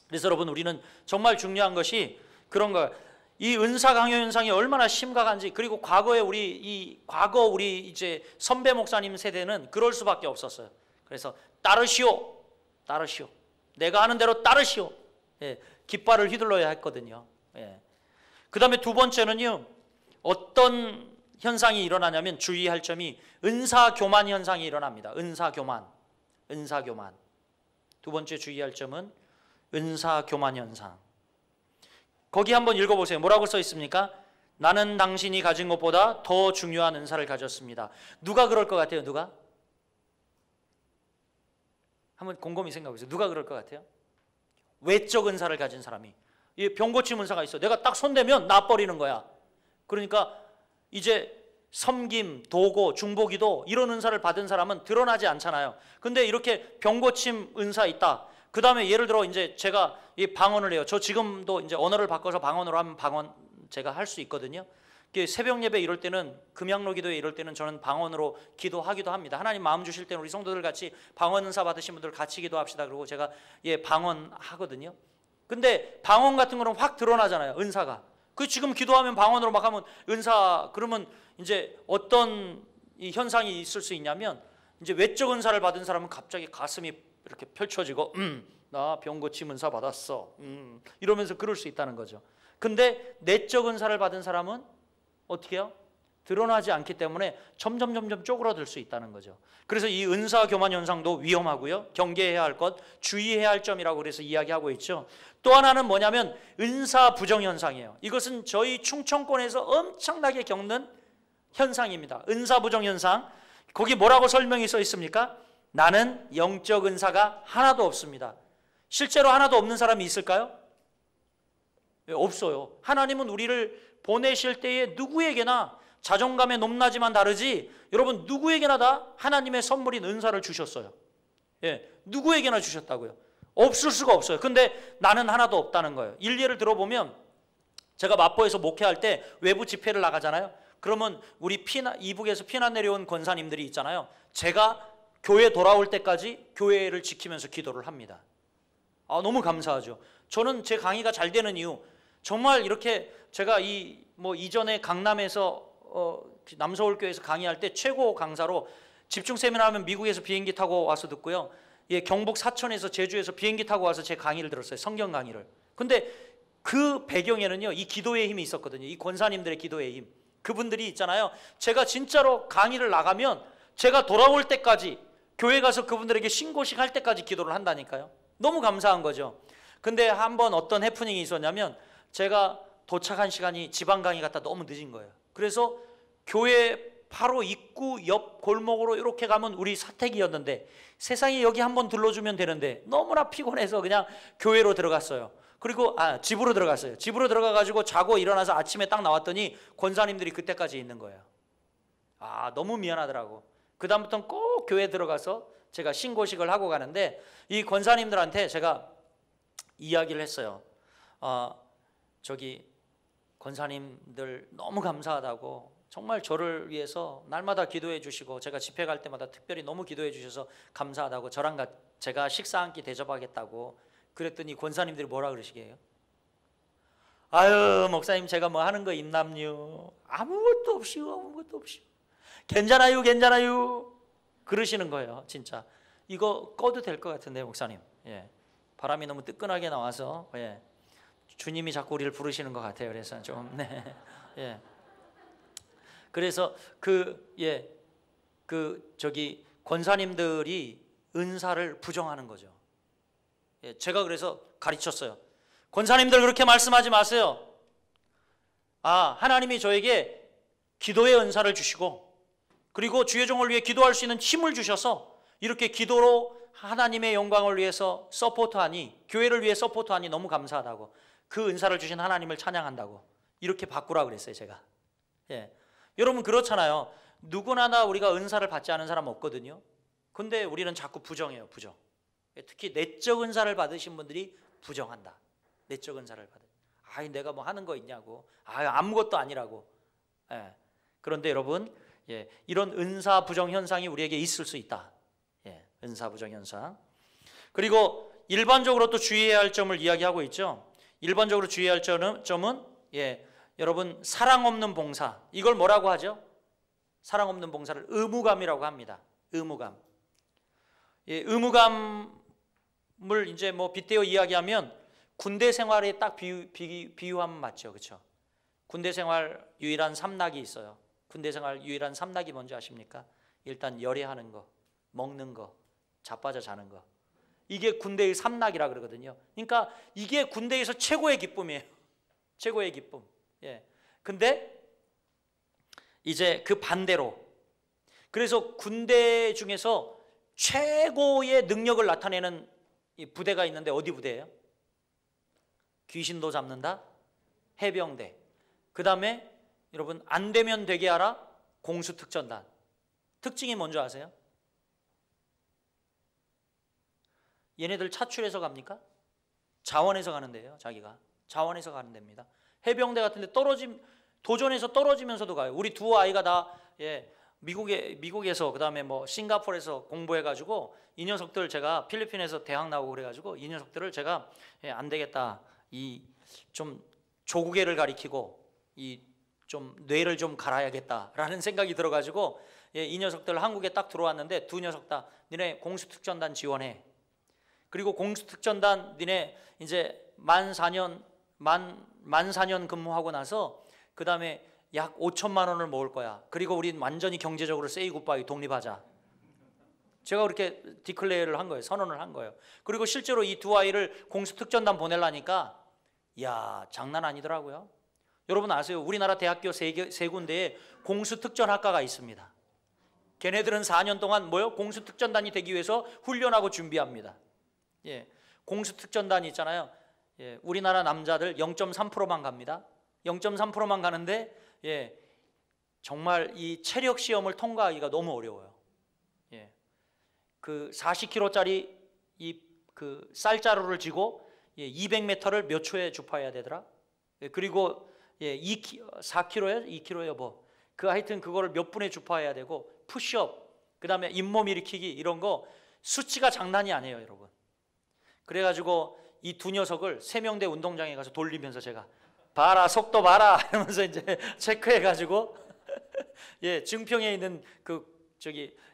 그래서 여러분, 우리는 정말 중요한 것이 그런 거예요. 이 은사 강요 현상이 얼마나 심각한지, 그리고 과거에 우리 이제 선배 목사님 세대는 그럴 수밖에 없었어요. 그래서 따르시오, 따르시오. 내가 하는 대로 따르시오. 깃발을 휘둘러야 했거든요. 그 다음에 두 번째는요, 어떤 현상이 일어나냐면 주의할 점이 은사 교만 현상이 일어납니다. 은사 교만. 두 번째 주의할 점은 은사 교만 현상. 거기 한번 읽어보세요. 뭐라고 써 있습니까? 나는 당신이 가진 것보다 더 중요한 은사를 가졌습니다. 누가 그럴 것 같아요? 누가? 한번 곰곰이 생각해 보세요. 누가 그럴 것 같아요? 외적 은사를 가진 사람이. 병고침 은사가 있어. 내가 딱 손대면 놔버리는 거야. 그러니까 이제 섬김, 도고, 중보기도 이런 은사를 받은 사람은 드러나지 않잖아요. 근데 이렇게 병고침 은사 있다. 그 다음에 예를 들어 이제 제가 이 방언을 해요. 저 지금도 이제 언어를 바꿔서 방언으로 하면 방언 제가 할 수 있거든요. 새벽 예배 이럴 때는, 금양로 기도회 이럴 때는 저는 방언으로 기도하기도 합니다. 하나님 마음 주실 때는 우리 성도들 같이 방언 은사 받으신 분들 같이 기도합시다. 그리고 제가 방언 하거든요. 근데 방언 같은 거는 확 드러나잖아요. 은사가. 그 지금 기도하면 방언으로 막 하면 은사, 그러면 이제 어떤 이 현상이 있을 수 있냐면, 이제 외적 은사를 받은 사람은 갑자기 가슴이 이렇게 펼쳐지고 나 병고침 은사 받았어 이러면서 그럴 수 있다는 거죠. 근데 내적 은사를 받은 사람은 어떻게 해요? 드러나지 않기 때문에 점점 쪼그라들 수 있다는 거죠. 그래서 이 은사 교만 현상도 위험하고요. 경계해야 할 것, 주의해야 할 점이라고 그래서 이야기하고 있죠. 또 하나는 뭐냐면 은사 부정 현상이에요. 이것은 저희 충청권에서 엄청나게 겪는 현상입니다. 은사 부정 현상. 거기 뭐라고 설명이 써 있습니까? 나는 영적 은사가 하나도 없습니다. 실제로 하나도 없는 사람이 있을까요? 없어요. 하나님은 우리를 보내실 때에 누구에게나 자존감의 높낮이만 다르지, 여러분 누구에게나 다 하나님의 선물인 은사를 주셨어요. 누구에게나 주셨다고요. 없을 수가 없어요. 근데 나는 하나도 없다는 거예요. 일례를 들어보면, 제가 마포에서 목회할 때 외부 집회를 나가잖아요. 그러면 우리 이북에서 피난 내려온 권사님들이 있잖아요. 제가 교회 돌아올 때까지 교회를 지키면서 기도를 합니다. 너무 감사하죠. 저는 제 강의가 잘 되는 이유, 정말 이렇게 제가 이전에 강남에서 남서울교회에서 강의할 때 최고 강사로, 집중 세미나 하면 미국에서 비행기 타고 와서 듣고요. 경북 사천에서 제주에서 비행기 타고 와서 제 강의를 들었어요. 성경 강의를. 근데 그 배경에는요, 이 기도의 힘이 있었거든요. 이 권사님들의 기도의 힘. 그분들이 있잖아요. 제가 진짜로 강의를 나가면 제가 돌아올 때까지, 교회 가서 그분들에게 신고식 할 때까지 기도를 한다니까요. 너무 감사한 거죠. 근데 한번 어떤 해프닝이 있었냐면, 제가 도착한 시간이 지방 강의 갔다 너무 늦은 거예요. 그래서 교회 바로 입구 옆 골목으로 이렇게 가면 우리 사택이었는데, 세상에 여기 한번 들러주면 되는데 너무나 피곤해서 그냥 교회로 들어갔어요. 그리고 집으로 들어갔어요. 집으로 들어가가지고 자고 일어나서 아침에 딱 나왔더니 권사님들이 그때까지 있는 거예요. 너무 미안하더라고. 그 다음부터는 꼭 교회 들어가서 제가 신고식을 하고 가는데, 이 권사님들한테 제가 이야기를 했어요. 저기 권사님들 너무 감사하다고, 정말 저를 위해서 날마다 기도해 주시고, 제가 집회 갈 때마다 특별히 너무 기도해 주셔서 감사하다고, 저랑 제가 식사 한 끼 대접하겠다고 그랬더니 권사님들이 뭐라 그러시게요? 아유 목사님, 제가 뭐 하는 거 있남요? 아무것도 없이요. 괜찮아요 그러시는 거예요. 진짜 이거 꺼도 될 것 같은데 목사님. 바람이 너무 뜨끈하게 나와서 주님이 자꾸 우리를 부르시는 것 같아요. 그래서 좀 그래서 저기 권사님들이 은사를 부정하는 거죠. 제가 그래서 가르쳤어요. 권사님들 그렇게 말씀하지 마세요. 하나님이 저에게 기도의 은사를 주시고, 그리고 주의 종을 위해 기도할 수 있는 힘을 주셔서 이렇게 기도로 하나님의 영광을 위해서 서포트하니, 교회를 위해 서포트하니 너무 감사하다고, 그 은사를 주신 하나님을 찬양한다고 이렇게 바꾸라 그랬어요 제가. 예. 여러분 그렇잖아요. 누구나 다 우리가 은사를 받지 않은 사람 없거든요. 근데 우리는 자꾸 부정해요. 부정. 특히 내적 은사를 받으신 분들이 부정한다. 내적 은사를 받은. 아이 내가 뭐 하는 거 있냐고. 아무것도 아니라고. 예. 그런데 여러분, 예, 이런 은사 부정 현상이 우리에게 있을 수 있다. 예, 은사 부정 현상. 그리고 일반적으로 또 주의해야 할 점을 이야기하고 있죠. 일반적으로 주의해야 할 점은, 예, 여러분 사랑 없는 봉사. 이걸 뭐라고 하죠? 사랑 없는 봉사를 의무감이라고 합니다. 의무감. 예, 의무감을 이제 뭐 빗대어 이야기하면 군대 생활에 딱 비유하면 맞죠, 그렇죠? 군대 생활 유일한 삼락이 있어요. 군대 생활 유일한 삼락이 뭔지 아십니까? 일단 열애하는 거, 먹는 거, 자빠져 자는 거. 이게 군대의 삼락이라 그러거든요. 그러니까 이게 군대에서 최고의 기쁨이에요. 최고의 기쁨. 예. 근데 이제 그 반대로, 그래서 군대 중에서 최고의 능력을 나타내는 이 부대가 있는데 어디 부대예요? 귀신도 잡는다? 해병대. 그 다음에 여러분 안 되면 되게 하라? 공수특전단. 특징이 뭔지 아세요? 얘네들 차출해서 갑니까? 자원해서 가는 데예요. 자기가 자원해서 가는 데입니다. 해병대 같은 데 도전해서 떨어지면서도 가요. 우리 두 아이가 다, 예, 미국에서 그다음에 뭐 싱가포르에서 공부해가지고 이 녀석들 제가 필리핀에서 대학 나오고 그래가지고 이 녀석들을 제가, 예, 안 되겠다, 이 좀 조국애를 가리키고 이 좀 뇌를 좀 갈아야겠다라는 생각이 들어가지고, 예, 이 녀석들 한국에 딱 들어왔는데 두 녀석 다 니네 공수특전단 지원해. 그리고 공수특전단 니네 이제 만 4년 근무하고 나서 그 다음에 약 5천만 원을 모을 거야. 그리고 우린 완전히 경제적으로 세이 굿바이 독립하자. 제가 그렇게 디클레어를 한 거예요. 선언을 한 거예요. 그리고 실제로 이 두 아이를 공수특전단 보내려니까 야, 장난 아니더라고요. 여러분 아세요? 우리나라 대학교 세 군데에 공수특전학과가 있습니다. 걔네들은 4년 동안 뭐요? 공수특전단이 되기 위해서 훈련하고 준비합니다. 예, 공수특전단이 있잖아요. 예, 우리나라 남자들 0.3%만 갑니다. 0.3%만 가는데, 예, 정말 이 체력 시험을 통과하기가 너무 어려워요. 예, 그 40kg짜리 이 그 쌀자루를 쥐고, 예, 200m를 몇 초에 주파해야 되더라. 예, 그리고, 예, 4kg예요? 2kg예요? 뭐. 하여튼 그거를 몇 분에 주파해야 되고, 푸시업, 그 다음에 잇몸 일으키기, 이런 거 수치가 장난이 아니에요, 여러분. 그래가지고 이 두 녀석을 세명대 운동장에 가서 돌리면서 제가 봐라, 속도 봐라 이러면서 이제 체크해가지고 예, 증평에 있는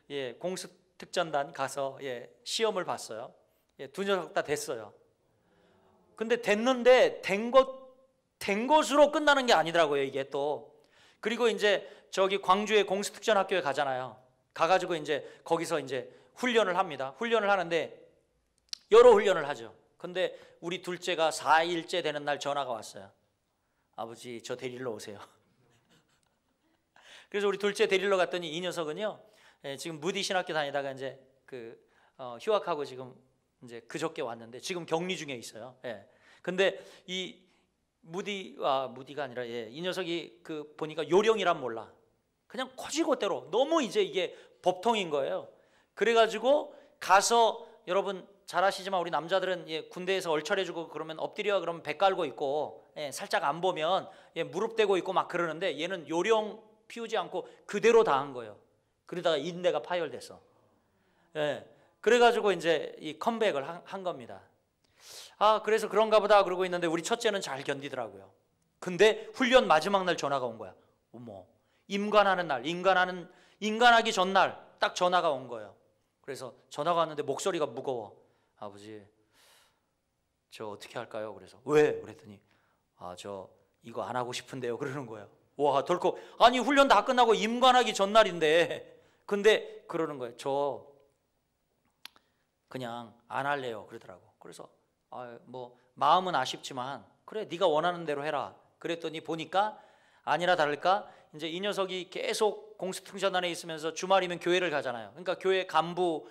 예, 공수특전단 가서, 예, 시험을 봤어요. 예, 두 녀석 다 됐어요. 근데 됐는데 된 것으로 끝나는 게 아니더라고요, 이게 또. 그리고 이제 저기 광주의 공수특전학교에 가잖아요. 가가지고 이제 거기서 이제 훈련을 합니다. 훈련을 하는데 여러 훈련을 하죠. 근데 우리 둘째가 4일째 되는 날 전화가 왔어요. 아버지, 저 데리러 오세요. 그래서 우리 둘째 데리러 갔더니 이 녀석은요, 예, 지금 무디 신학교 다니다가 이제 휴학하고 지금 이제 그저께 왔는데 지금 격리 중에 있어요. 예. 근데 이 무디가 아니라, 예, 이 녀석이 보니까 요령이란 몰라. 그냥 코지고대로 너무 이제 이게 법통인 거예요. 그래가지고 가서, 여러분 잘 아시지만 우리 남자들은, 예, 군대에서 얼차려주고 그러면 엎드려 그러면 배 깔고 있고, 예, 살짝 안 보면, 예, 무릎 대고 있고 막 그러는데 얘는 요령 피우지 않고 그대로 다 한 거예요. 그러다가 인대가 파열됐어. 예, 그래가지고 이제 이 컴백을 한 겁니다. 아, 그래서 그런가 보다 그러고 있는데 우리 첫째는 잘 견디더라고요. 근데 훈련 마지막 날 전화가 온 거야. 어머, 임관하는 날, 임관하기 전날 딱 전화가 온 거예요. 그래서 전화가 왔는데 목소리가 무거워. 아버지, 저 어떻게 할까요? 그래서 왜? 그랬더니 저 이거 안 하고 싶은데요. 그러는 거예요. 와, 덜컥. 아니, 훈련 다 끝나고 임관하기 전날인데. 근데 그러는 거예요. 저 그냥 안 할래요. 그러더라고. 그래서 뭐 마음은 아쉽지만 그래, 네가 원하는 대로 해라. 그랬더니 보니까 아니라 다를까 이제 이 녀석이 계속 계속 공수특전단에 있으면서 주말이면 교회를 가잖아요. 그러니까 교회 간부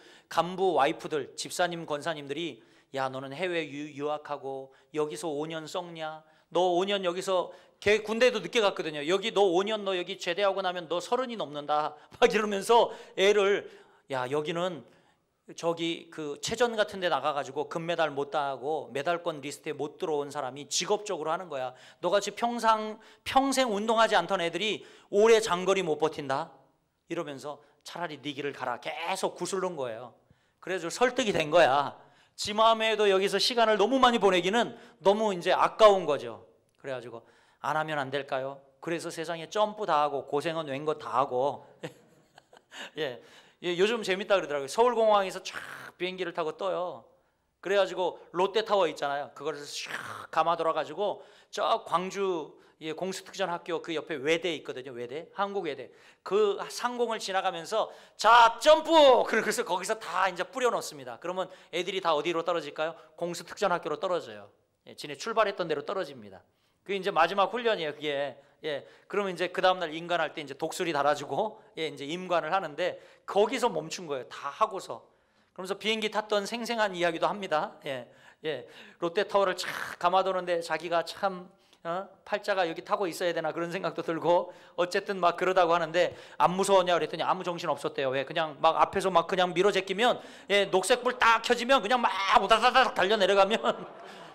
와이프들, 집사님, 권사님들이 야 너는 해외 유학하고 여기서 5년 썩냐? 너 5년 여기서 걔 군대도 늦게 갔거든요. 여기 너 5년 너 여기 제대하고 나면 너 30이 넘는다. 막 이러면서 애를 야 여기는 저기 그 체전 같은 데 나가가지고 금메달 못 따고 메달권 리스트에 못 들어온 사람이 직업적으로 하는 거야. 너같이 평생 운동하지 않던 애들이 오래 장거리 못 버틴다 이러면서 차라리 네 길을 가라 계속 구슬른 거예요. 그래서 설득이 된 거야. 지 마음에도 여기서 시간을 너무 많이 보내기는 너무 이제 아까운 거죠. 그래가지고 안 하면 안 될까요? 그래서 세상에 점프 다 하고 고생은 웬 거 다 하고 예. 요즘 재밌다 그러더라고요. 서울공항에서 쫙 비행기를 타고 떠요. 그래가지고 롯데타워 있잖아요. 그걸 쫙 감아 돌아가지고 저 광주 공수특전 학교 그 옆에 외대 있거든요. 외대, 한국외대. 그 상공을 지나가면서 자 점프! 그래서 거기서 다 이제 뿌려놓습니다. 그러면 애들이 다 어디로 떨어질까요? 공수특전 학교로 떨어져요. 지네 출발했던 데로 떨어집니다. 그게 이제 마지막 훈련이에요. 그게. 그러면 이제 그 다음날 임관할 때 이제 독수리 달아주고 이제 임관을 하는데 거기서 멈춘 거예요. 다 하고서. 그러면서 비행기 탔던 생생한 이야기도 합니다. 롯데타워를 쫙 감아도는데 자기가 참 팔자가 여기 타고 있어야 되나 그런 생각도 들고 어쨌든 막 그러다고 하는데 안 무서웠냐 그랬더니 아무 정신 없었대요. 왜 그냥 막 앞에서 막 그냥 밀어 제끼면 녹색불 딱 켜지면 그냥 막 우다다닥 달려 내려가면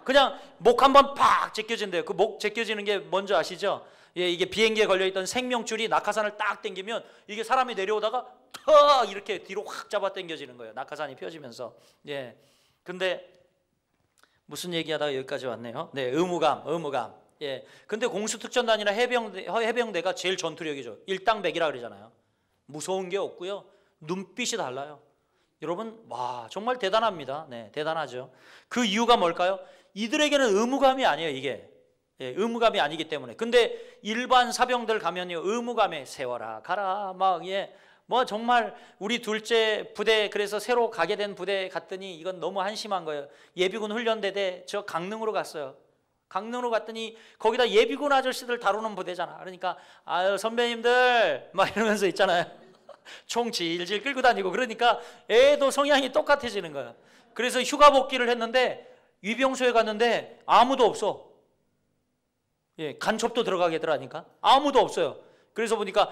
그냥 목 한번 팍 제껴진대요. 그 목 제껴지는 게 뭔지 아시죠? 이게 비행기에 걸려있던 생명줄이 낙하산을 딱 당기면 이게 사람이 내려오다가 턱 이렇게 뒤로 확 잡아 당겨지는 거예요. 낙하산이 펴지면서. 근데 무슨 얘기하다가 여기까지 왔네요. 의무감. 근데 공수특전단이나 해병대가 제일 전투력이죠. 일당백이라 그러잖아요. 무서운 게 없고요. 눈빛이 달라요. 여러분, 와 정말 대단합니다. 대단하죠. 그 이유가 뭘까요? 이들에게는 의무감이 아니에요. 이게 의무감이 아니기 때문에. 근데 일반 사병들 가면요 의무감에 세워라 가라 막 뭐 정말 우리 둘째 부대 그래서 새로 가게 된 부대 갔더니 이건 너무 한심한 거예요. 예비군 훈련대대 저 강릉으로 갔어요. 강릉으로 갔더니 거기다 예비군 아저씨들 다루는 부대잖아. 그러니까 아유 선배님들 막 이러면서 있잖아요. 총 질질 끌고 다니고 그러니까 애도 성향이 똑같아지는 거야. 그래서 휴가 복귀를 했는데 위병소에 갔는데 아무도 없어. 간첩도 들어가겠더라니까 아무도 없어요. 그래서 보니까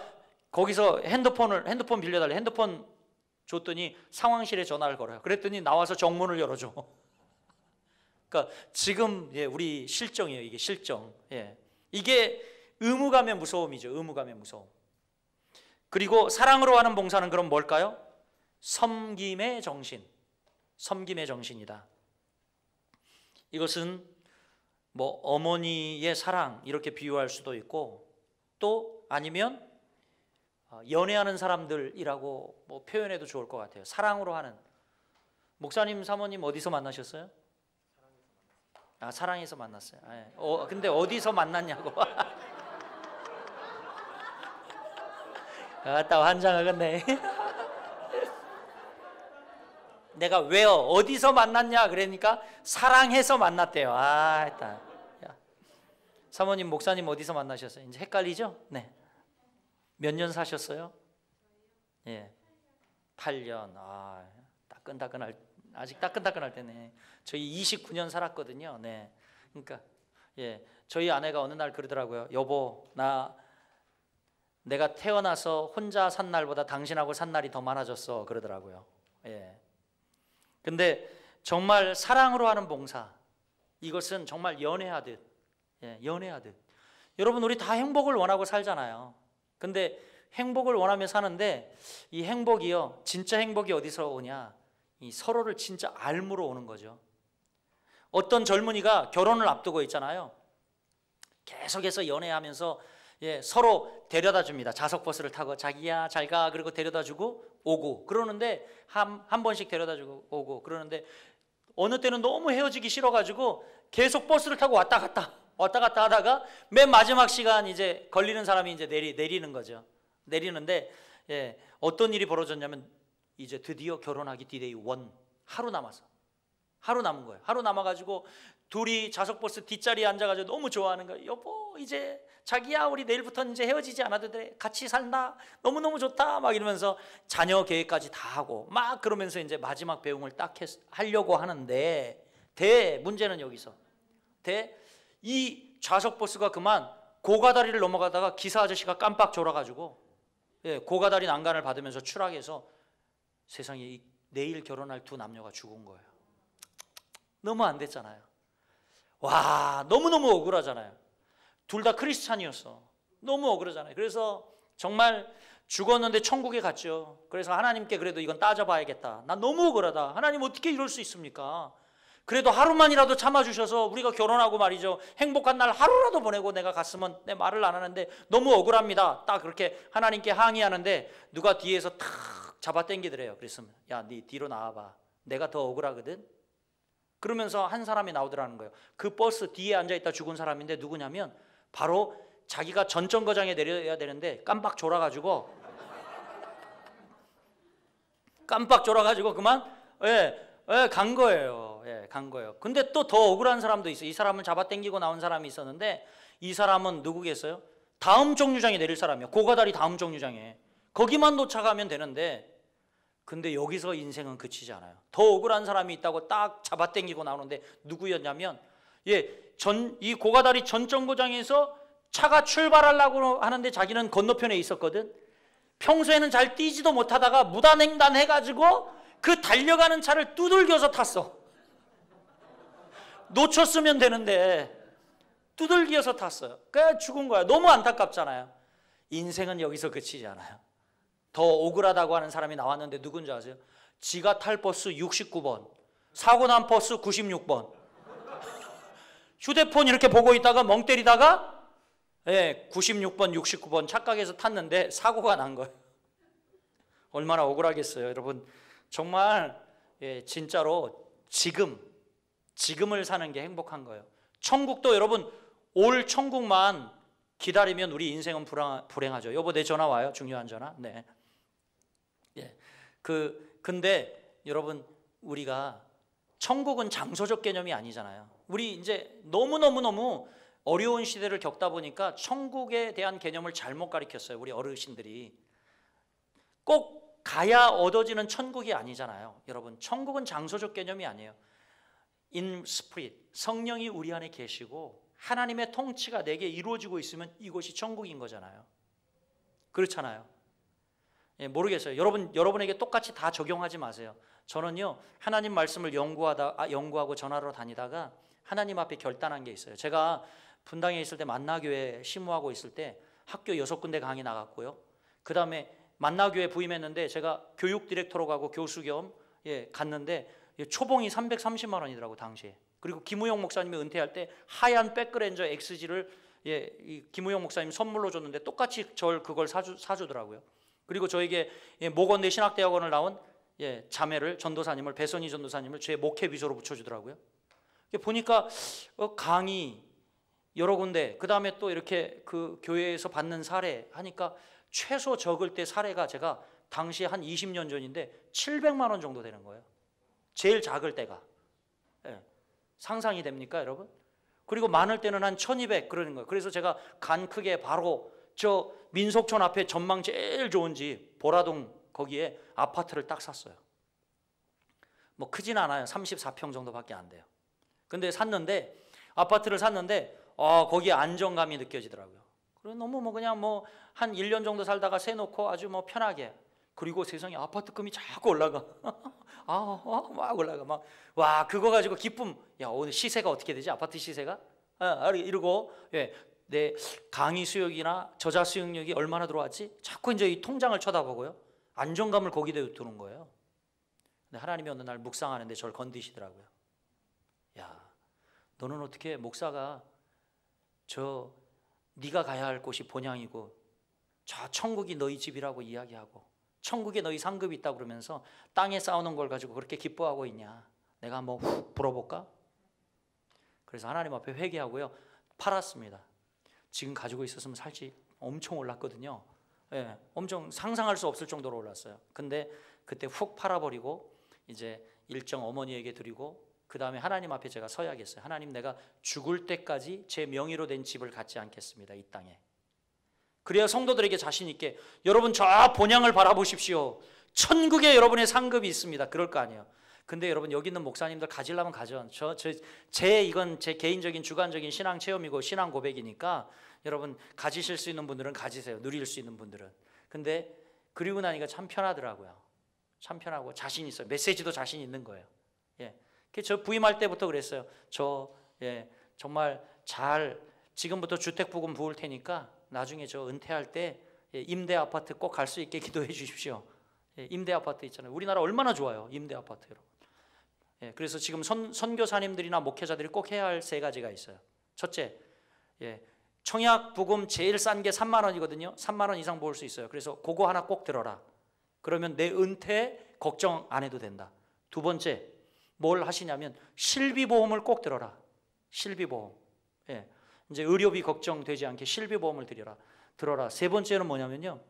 거기서 핸드폰 빌려달래. 핸드폰 줬더니 상황실에 전화를 걸어요. 그랬더니 나와서 정문을 열어줘. 그러니까 지금 우리 실정이에요. 이게 실정. 이게 의무감의 무서움이죠. 의무감의 무서움. 그리고 사랑으로 하는 봉사는 그럼 뭘까요? 섬김의 정신. 섬김의 정신이다. 이것은 뭐 어머니의 사랑 이렇게 비유할 수도 있고 또 아니면 연애하는 사람들이라고 뭐 표현해도 좋을 것 같아요. 사랑으로 하는. 목사님 사모님 어디서 만나셨어요? 사랑에서 만났어요. 근데 어디서 만났냐고. 아따 환장하겠네. 내가 왜요? 어디서 만났냐 그러니까 사랑해서 만났대요. 일단 사모님 목사님 어디서 만나셨어요? 이제 헷갈리죠? 네. 몇 년 사셨어요? 8년. 따끈따끈할 아직 따끈따끈할 때네. 저희 29년 살았거든요. 그러니까 저희 아내가 어느 날 그러더라고요. 여보 내가 태어나서 혼자 산 날보다 당신하고 산 날이 더 많아졌어 그러더라고요. 근데 정말 사랑으로 하는 봉사 이것은 정말 연애하듯 연애하듯. 여러분 우리 다 행복을 원하고 살잖아요. 근데 행복을 원하며 사는데 이 행복이요 진짜 행복이 어디서 오냐 이 서로를 진짜 알므로 오는 거죠. 어떤 젊은이가 결혼을 앞두고 있잖아요. 계속해서 연애하면서 서로 데려다 줍니다. 자석버스를 타고 자기야 잘 가 그리고 데려다 주고 오고 그러는데 한 번씩 데려다 주고 오고 그러는데 어느 때는 너무 헤어지기 싫어가지고 계속 버스를 타고 왔다 갔다 하다가 맨 마지막 시간 이제 걸리는 사람이 이제 내리는 거죠. 내리는데 어떤 일이 벌어졌냐면 이제 드디어 결혼하기 D-Day 1 하루 하루 남은 거예요. 하루 남아가지고 둘이 좌석버스 뒷자리에 앉아가지고 너무 좋아하는 거예요. 여보, 이제 자기야, 우리 내일부터는 이제 헤어지지 않아도 돼. 같이 산다. 너무너무 좋다. 막 이러면서 자녀 계획까지 다 하고 막 그러면서 이제 마지막 배웅을 딱 하려고 하는데, 문제는 여기서 이 좌석버스가 그만 고가다리를 넘어가다가 기사 아저씨가 깜빡 졸아가지고 고가다리 난간을 받으면서 추락해서 세상에 내일 결혼할 두 남녀가 죽은 거예요. 너무 안 됐잖아요. 와, 너무너무 억울하잖아요. 둘 다 크리스찬이었어. 너무 억울하잖아요. 그래서 정말 죽었는데 천국에 갔죠. 그래서 하나님께 그래도 이건 따져봐야겠다. 나 너무 억울하다. 하나님 어떻게 이럴 수 있습니까? 그래도 하루만이라도 참아주셔서 우리가 결혼하고 말이죠, 행복한 날 하루라도 보내고 내가 갔으면, 내 말을 안 하는데 너무 억울합니다. 딱 그렇게 하나님께 항의하는데 누가 뒤에서 탁 잡아당기더래요. 그랬으면 야, 네 뒤로 나와봐. 내가 더 억울하거든. 그러면서 한 사람이 나오더라는 거예요. 그 버스 뒤에 앉아있다 죽은 사람인데 누구냐면 바로 자기가 전 정거장에 내려야 되는데 깜빡 졸아가지고 그만 간 거예요. 간 거예요. 근데 또 더 억울한 사람도 있어요. 이 사람을 잡아당기고 나온 사람이 있었는데 이 사람은 누구겠어요? 다음 정류장에 내릴 사람이에요. 고가다리 다음 정류장에. 거기만 도착하면 되는데, 근데 여기서 인생은 그치지 않아요. 더 억울한 사람이 있다고 딱 잡아당기고 나오는데 누구였냐면, 이 고가다리 전 정거장에서 차가 출발하려고 하는데 자기는 건너편에 있었거든. 평소에는 잘 뛰지도 못하다가 무단횡단해가지고 그 달려가는 차를 두들겨서 탔어. 놓쳤으면 되는데 두들겨서 탔어요. 그래서 죽은 거야. 너무 안타깝잖아요. 인생은 여기서 그치지 않아요. 더 억울하다고 하는 사람이 나왔는데 누군지 아세요? 지가 탈 버스 69번, 사고 난 버스 96번. 휴대폰 이렇게 보고 있다가 멍 때리다가 96번, 69번 착각해서 탔는데 사고가 난 거예요. 얼마나 억울하겠어요, 여러분. 정말 진짜로 지금을 사는 게 행복한 거예요. 천국도 여러분, 올 천국만 기다리면 우리 인생은 불행하죠. 여보, 내 전화 와요. 중요한 전화. 네. 근데 여러분, 우리가 천국은 장소적 개념이 아니잖아요. 우리 이제 너무 어려운 시대를 겪다 보니까 천국에 대한 개념을 잘못 가르쳤어요. 우리 어르신들이. 꼭 가야 얻어지는 천국이 아니잖아요. 여러분, 천국은 장소적 개념이 아니에요. In spirit, 성령이 우리 안에 계시고 하나님의 통치가 내게 이루어지고 있으면 이곳이 천국인 거잖아요. 그렇잖아요. 모르겠어요. 여러분에게 똑같이 다 적용하지 마세요. 저는요, 하나님 말씀을 연구하고 전하러 다니다가 하나님 앞에 결단한 게 있어요. 제가 분당에 있을 때 만나교회 심우하고 있을 때 학교 6군데 강의 나갔고요. 그 다음에 만나교회 부임했는데 제가 교육 디렉터로 가고 교수 겸 갔는데 초봉이 330만 원이더라고 당시에. 그리고 김우영 목사님이 은퇴할 때 하얀 백그랜저 XG를 이 김우영 목사님 선물로 줬는데 똑같이 그걸 사주더라고요. 그리고 저에게 목원대 신학대학원을 나온 자매를, 전도사님을, 배선희 전도사님을 제 목회 비서로 붙여주더라고요. 보니까 강의 여러 군데, 그 다음에 또 이렇게 그 교회에서 받는 사례 하니까 최소 적을 때 사례가 제가 당시에 한 20년 전인데 700만 원 정도 되는 거예요. 제일 작을 때가. 상상이 됩니까, 여러분? 그리고 많을 때는 한 1200 그러는 거예요. 그래서 제가 간 크게 바로 저 민속촌 앞에 전망 제일 좋은 집 보라동 거기에 아파트를 딱 샀어요. 뭐 크진 않아요. 34평 정도밖에 안 돼요. 근데 아파트를 샀는데 거기에 안정감이 느껴지더라고요. 그래서 너무 그냥 한 1년 정도 살다가 세 놓고 아주 편하게. 그리고 세상에 아파트금이 자꾸 올라가. 막 올라가. 와, 그거 가지고 기쁨. 야, 오늘 시세가 어떻게 되지? 아파트 시세가? 이러고 내 강의 수역이나 저자 수익률이 얼마나 들어왔지? 자꾸 이제 이 통장을 쳐다보고요. 안정감을 거기다 두는 거예요. 근데 하나님이 어느 날 묵상하는데 저를 건드시더라고요. 야, 너는 어떻게 목사가 네가 가야 할 곳이 본향이고 저 천국이 너희 집이라고 이야기하고 천국에 너희 상급이 있다고 그러면서 땅에 쌓아놓은 걸 가지고 그렇게 기뻐하고 있냐? 내가 한번 훅 불어볼까? 그래서 하나님 앞에 회개하고요, 팔았습니다. 지금 가지고 있었으면 살지 엄청 올랐거든요. 엄청 상상할 수 없을 정도로 올랐어요. 근데 그때 훅 팔아버리고 이제 일정 어머니에게 드리고 그 다음에 하나님 앞에 제가 서야겠어요. 하나님, 내가 죽을 때까지 제 명의로 된 집을 갖지 않겠습니다, 이 땅에. 그래야 성도들에게 자신 있게, 여러분 저 본향을 바라보십시오. 천국에 여러분의 상급이 있습니다. 그럴 거 아니에요. 근데 여러분 여기 있는 목사님들 가지려면 가죠. 이건 제 개인적인 주관적인 신앙 체험이고 신앙 고백이니까 여러분 가지실 수 있는 분들은 가지세요. 누릴 수 있는 분들은. 근데 그리고 나니까 참 편하더라고요. 참 편하고 자신 있어요. 메시지도 자신 있는 거예요. 예. 저 부임할 때부터 그랬어요. 정말 잘 지금부터 주택부금 부을 테니까 나중에 저 은퇴할 때 임대 아파트 꼭 갈 수 있게 기도해 주십시오. 임대 아파트 있잖아요. 우리나라 얼마나 좋아요, 임대 아파트. 여러분. 그래서 지금 선교사님들이나 목회자들이 꼭 해야 할 3가지가 있어요. 첫째, 청약 부금 제일 싼 게 3만 원이거든요. 3만 원 이상 모을 수 있어요. 그래서 그거 하나 꼭 들어라. 그러면 내 은퇴 걱정 안 해도 된다. 두 번째, 뭘 하시냐면 실비보험을 꼭 들어라. 실비보험. 이제 의료비 걱정되지 않게 실비보험을 들어라. 세 번째는 뭐냐면요.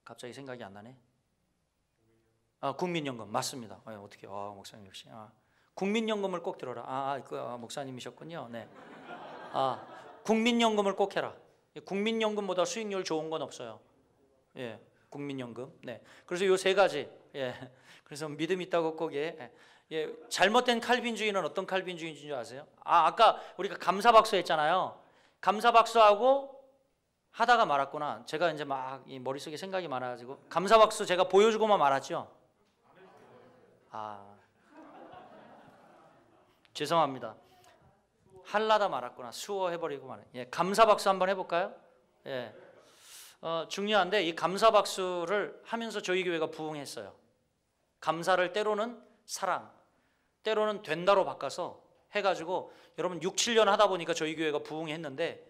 갑자기 생각이 안 나네. 국민연금 맞습니다. 어떻게? 목사님 역시. 국민연금을 꼭 들어라. 목사님이셨군요. 네. 국민연금을 꼭 해라. 국민연금보다 수익률 좋은 건 없어요. 국민연금. 네. 그래서 요 3가지. 그래서 믿음 있다고 꼭 잘못된 칼빈주의는 어떤 칼빈주의인 줄 아세요? 아까 우리가 감사박수 했잖아요. 감사박수하고 하다가 말았구나. 제가 이제 막 이 머릿속에 생각이 많아가지고 감사박수 제가 보여주고만 말았죠. 죄송합니다. 할라다 말았구나. 수어해버리고 말해. 감사박수 한번 해볼까요? 중요한데 이 감사박수를 하면서 저희 교회가 부흥했어요. 감사를 때로는 사랑, 때로는 된다로 바꿔서 해가지고 여러분 6, 7년 하다 보니까 저희 교회가 부흥했는데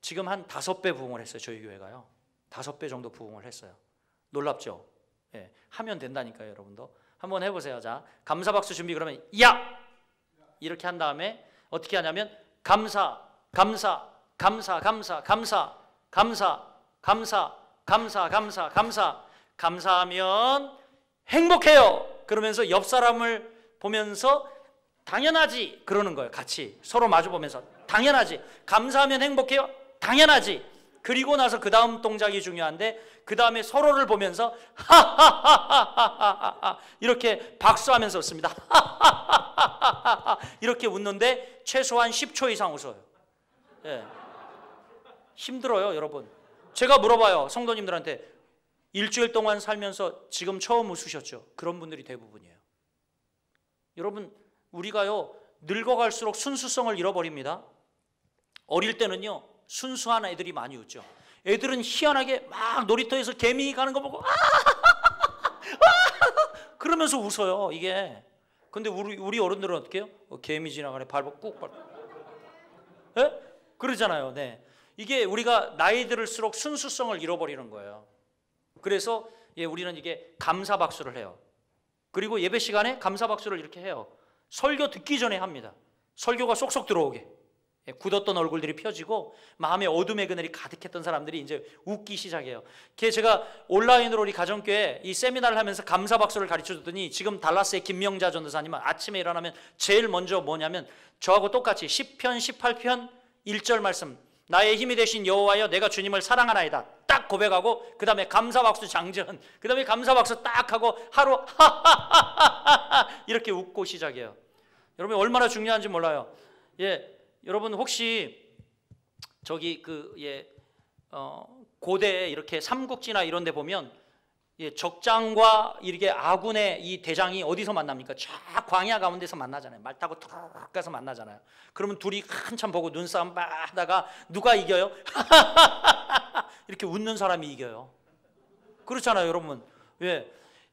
지금 한 5배 부흥을 했어요. 저희 교회가요. 5배 정도 부흥을 했어요. 놀랍죠? 하면 된다니까요. 여러분도 한번 해보세요. 자, 감사박수 준비. 그러면 야! 이렇게 한 다음에 어떻게 하냐면 감사하면 행복해요. 그러면서 옆 사람을 보면서 당연하지 그러는 거예요. 같이 서로 마주 보면서 당연하지. 감사하면 행복해요. 당연하지. 그리고 나서 그 다음 동작이 중요한데 그 다음에 서로를 보면서 하하하하하하 이렇게 박수하면서 웃습니다. 하하하하하 이렇게 웃는데 최소한 10초 이상 웃어요. 힘들어요, 여러분. 제가 물어봐요, 성도님들한테. 일주일 동안 살면서 지금 처음 웃으셨죠? 그런 분들이 대부분이에요. 여러분, 우리가요 늙어갈수록 순수성을 잃어버립니다. 어릴 때는요 순수한 애들이 많이 웃죠. 애들은 희한하게 막 놀이터에서 개미 가는 거 보고 그러면서 웃어요. 이게. 근데 우리 어른들은 어떻게 해요? 개미 지나가네 밟고 꾹 밟고 그러잖아요. 네. 이게 우리가 나이 들을수록 순수성을 잃어버리는 거예요. 그래서 우리는 이게 감사박수를 해요. 그리고 예배 시간에 감사박수를 이렇게 해요. 설교 듣기 전에 합니다. 설교가 쏙쏙 들어오게. 굳었던 얼굴들이 펴지고 마음에 어둠의 그늘이 가득했던 사람들이 이제 웃기 시작해요. 제가 온라인으로 우리 가정교회 이 세미나를 하면서 감사박수를 가르쳐줬더니 지금 달라스의 김명자 전도사님은 아침에 일어나면 제일 먼저 뭐냐면 저하고 똑같이 시편 18편 1절 말씀, 나의 힘이 되신 여호와여 내가 주님을 사랑하나이다 딱 고백하고 그 다음에 감사박수 장전, 그 다음에 감사박수 딱 하고 하루 하하하하하 이렇게 웃고 시작해요. 여러분 얼마나 중요한지 몰라요. 여러분 혹시 저기 고대에 이렇게 삼국지나 이런 데 보면 적장과 이렇게 아군의 이 대장이 어디서 만납니까? 쫙 광야 가운데서 만나잖아요. 말 타고 툭 가서 만나잖아요. 그러면 둘이 한참 보고 눈싸움 막 하다가 누가 이겨요? 이렇게 웃는 사람이 이겨요. 그렇잖아요, 여러분.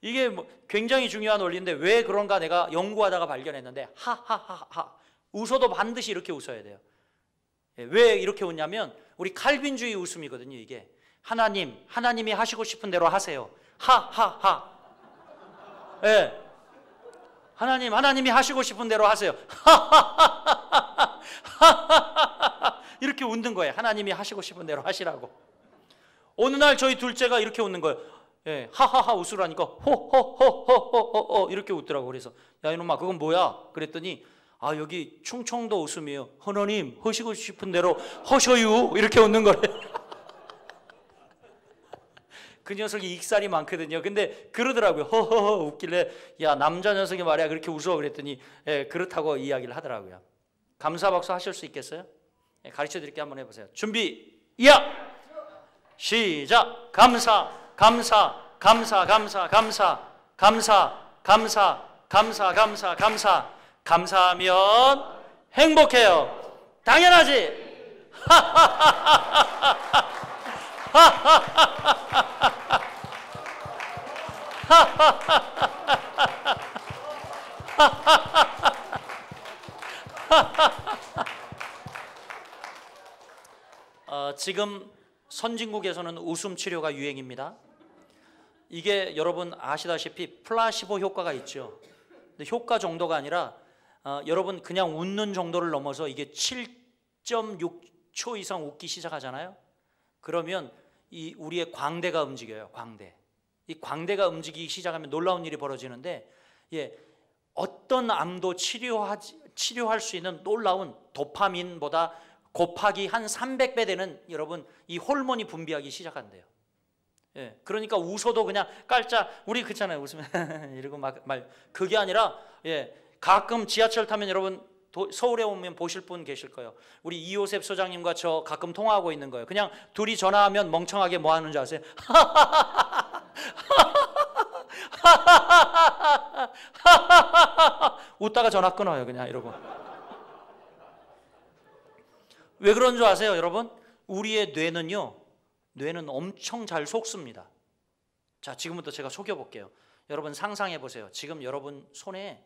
이게 굉장히 중요한 원리인데 왜 그런가 내가 연구하다가 발견했는데 하하하하 웃어도 반드시 이렇게 웃어야 돼요. 왜 이렇게 웃냐면 우리 칼빈주의 웃음이거든요. 이게 하나님이 하시고 싶은 대로 하세요. 하하하. 하나님이 하시고 싶은 대로 하세요. 하하하하. 이렇게 웃는 거예요. 하나님이 하시고 싶은 대로 하시라고. 어느 날 저희 둘째가 이렇게 웃는 거예요. 예, 하하하 웃으라니까 호호호호호호 이렇게 웃더라고. 그래서 야 이놈아 그건 뭐야? 그랬더니 아 여기 충청도 웃음이에요. 하나님 하시고 싶은 대로 하셔요 이렇게 웃는 거래. 그 녀석이 익살이 많거든요. 근데 그러더라고요. 허허허 웃길래 야 남자 녀석이 말이야 그렇게 웃어 그랬더니 예, 그렇다고 이야기를 하더라고요. 감사 박수 하실 수 있겠어요? 예, 가르쳐 드릴게요. 한번 해보세요. 준비 야 시작. 감사 감사 감사 감사 감사 감사 감사 감사 감사 감사 감사하면 행복해요. 당연하지. 지금 선진국에서는 웃음 치료가 유행입니다. 이게 여러분 아시다시피 플라시보 효과가 있죠. 근데 효과 정도가 아니라 여러분 그냥 웃는 정도를 넘어서 이게 7.6초 이상 웃기 시작하잖아요. 그러면 이 우리의 광대가 움직여요. 광대. 이 광대가 움직이기 시작하면 놀라운 일이 벌어지는데 예, 어떤 암도 치료할 수 있는 놀라운 도파민보다 곱하기 한 300배 되는 여러분 이 호르몬이 분비하기 시작한대요. 예, 그러니까 웃어도 그냥 깔짝 우리 그렇잖아요. 웃으면 이러고 말 그게 아니라 예, 가끔 지하철 타면 여러분 서울에 오면 보실 분 계실 거예요. 우리 이호셉 소장님과 저 가끔 통화하고 있는 거예요. 그냥 둘이 전화하면 멍청하게 뭐 하는 줄 아세요? 웃다가 전화 끊어요. 그냥 이러고. 왜 그런 줄 아세요, 여러분? 우리의 뇌는 엄청 잘 속습니다. 자, 지금부터 제가 속여볼게요. 여러분 상상해 보세요. 지금 여러분 손에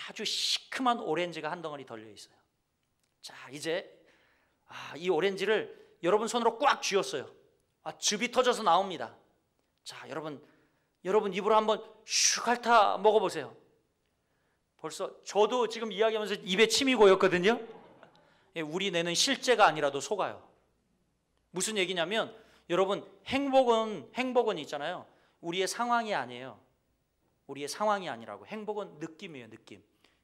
아주 시큼한 오렌지가 한 덩어리 걸려 있어요. 자, 이제 이 오렌지를 여러분 손으로 꽉 쥐었어요. 즙이 터져서 나옵니다. 자, 여러분 입으로 한번 슉 핥아 먹어보세요. 벌써 저도 지금 이야기하면서 입에 침이 고였거든요. 우리 뇌는 실제가 아니라도 속아요. 무슨 얘기냐면 여러분 행복은 있잖아요. 우리의 상황이 아니에요. 우리의 상황이 아니라고. 행복은 느낌이에요. 느낌.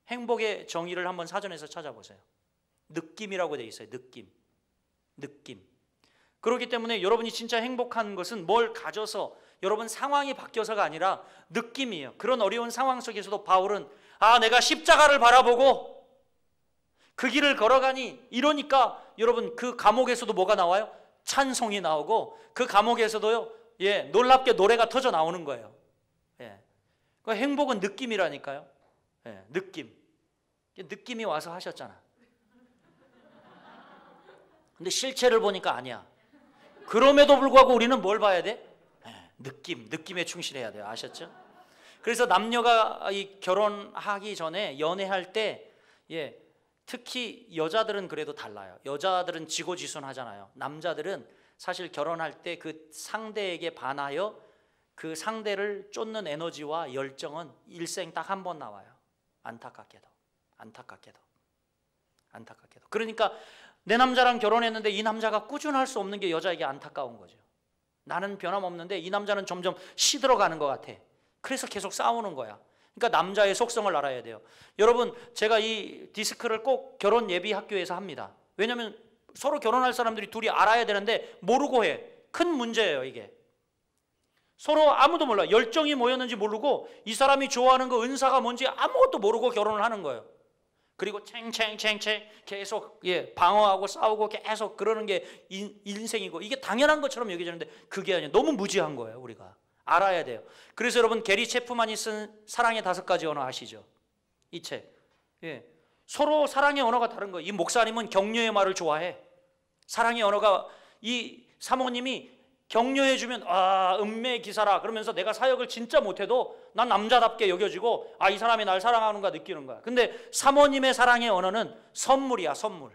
행복의 정의를 한번 사전에서 찾아보세요. 느낌이라고 돼 있어요. 느낌. 그렇기 때문에 여러분이 진짜 행복한 것은 뭘 가져서 여러분 상황이 바뀌어서가 아니라 느낌이에요. 그런 어려운 상황 속에서도 바울은 내가 십자가를 바라보고 그 길을 걸어가니 이러니까 여러분 그 감옥에서도 뭐가 나와요? 찬송이 나오고 그 감옥에서도요 놀랍게 노래가 터져 나오는 거예요. 그 행복은 느낌이라니까요. 느낌이 와서 하셨잖아. 근데 실체를 보니까 아니야. 그럼에도 불구하고 우리는 뭘 봐야 돼? 느낌에 충실해야 돼요. 아셨죠? 그래서 남녀가 이 결혼하기 전에 연애할 때 특히 여자들은 그래도 달라요. 여자들은 지고지순하잖아요. 남자들은 사실 결혼할 때 그 상대에게 반하여 그 상대를 쫓는 에너지와 열정은 일생 딱 한 번 나와요. 안타깝게도. 그러니까 내 남자랑 결혼했는데 이 남자가 꾸준할 수 없는 게 여자에게 안타까운 거죠. 나는 변함없는데 이 남자는 점점 시들어가는 것 같아. 그래서 계속 싸우는 거야. 그러니까 남자의 속성을 알아야 돼요. 여러분 제가 이 디스크를 꼭 결혼 예비 학교에서 합니다. 왜냐하면 서로 결혼할 사람들이 둘이 알아야 되는데 모르고 해. 큰 문제예요 이게. 서로 아무도 몰라. 열정이 뭐였는지 모르고 이 사람이 좋아하는 거 은사가 뭔지 아무것도 모르고 결혼을 하는 거예요. 그리고 챙챙 계속 방어하고 싸우고 계속 그러는 게 인생이고 이게 당연한 것처럼 여겨지는데 그게 아니에요. 너무 무지한 거예요. 우리가 알아야 돼요. 그래서 여러분 게리 체프만이 쓴 사랑의 5가지 언어 아시죠? 이 책. 서로 사랑의 언어가 다른 거예요. 이 목사님은 격려의 말을 좋아해. 사랑의 언어가 이 사모님이 격려해주면 은매의 기사라 그러면서 내가 사역을 진짜 못해도 난 남자답게 여겨지고 이 사람이 날 사랑하는가 느끼는 거야. 근데 사모님의 사랑의 언어는 선물이야. 선물.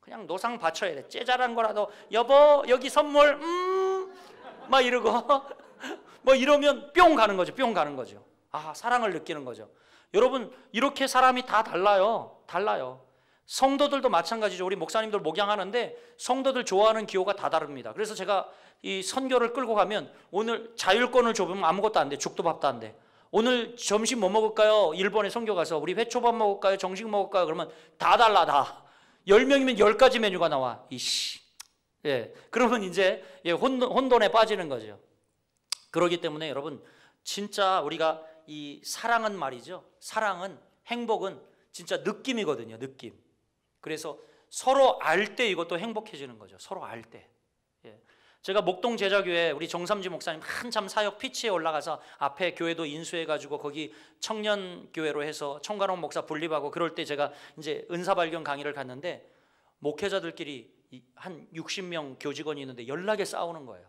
그냥 노상 바쳐야 돼. 째잘한 거라도 여보 여기 선물 막 이러고 뭐 이러면 뿅 가는 거죠. 사랑을 느끼는 거죠. 여러분 이렇게 사람이 다 달라요. 성도들도 마찬가지죠. 우리 목사님들 목양하는데 성도들 좋아하는 기호가 다 다릅니다. 그래서 제가 이 선교를 끌고 가면 오늘 자율권을 좁으면 아무것도 안 돼. 죽도 밥도 안 돼. 오늘 점심 뭐 먹을까요? 일본에 선교 가서 우리 회초밥 먹을까요? 정식 먹을까요? 그러면 다 달라 다. 10명이면 10가지 메뉴가 나와. 이씨. 예. 그러면 이제 혼돈에 빠지는 거죠. 그렇기 때문에 여러분 진짜 우리가 이 사랑은 말이죠. 사랑은 행복은 진짜 느낌이거든요. 느낌. 그래서 서로 알 때 이것도 행복해지는 거죠. 서로 알 때. 예. 제가 목동 제자교회 우리 정삼지 목사님 한참 사역 피치에 올라가서 앞에 교회도 인수해가지고 거기 청년교회로 해서 청관원 목사 분립하고 그럴 때 제가 이제 은사발견 강의를 갔는데 목회자들끼리 한 60명 교직원이 있는데 연락에 싸우는 거예요.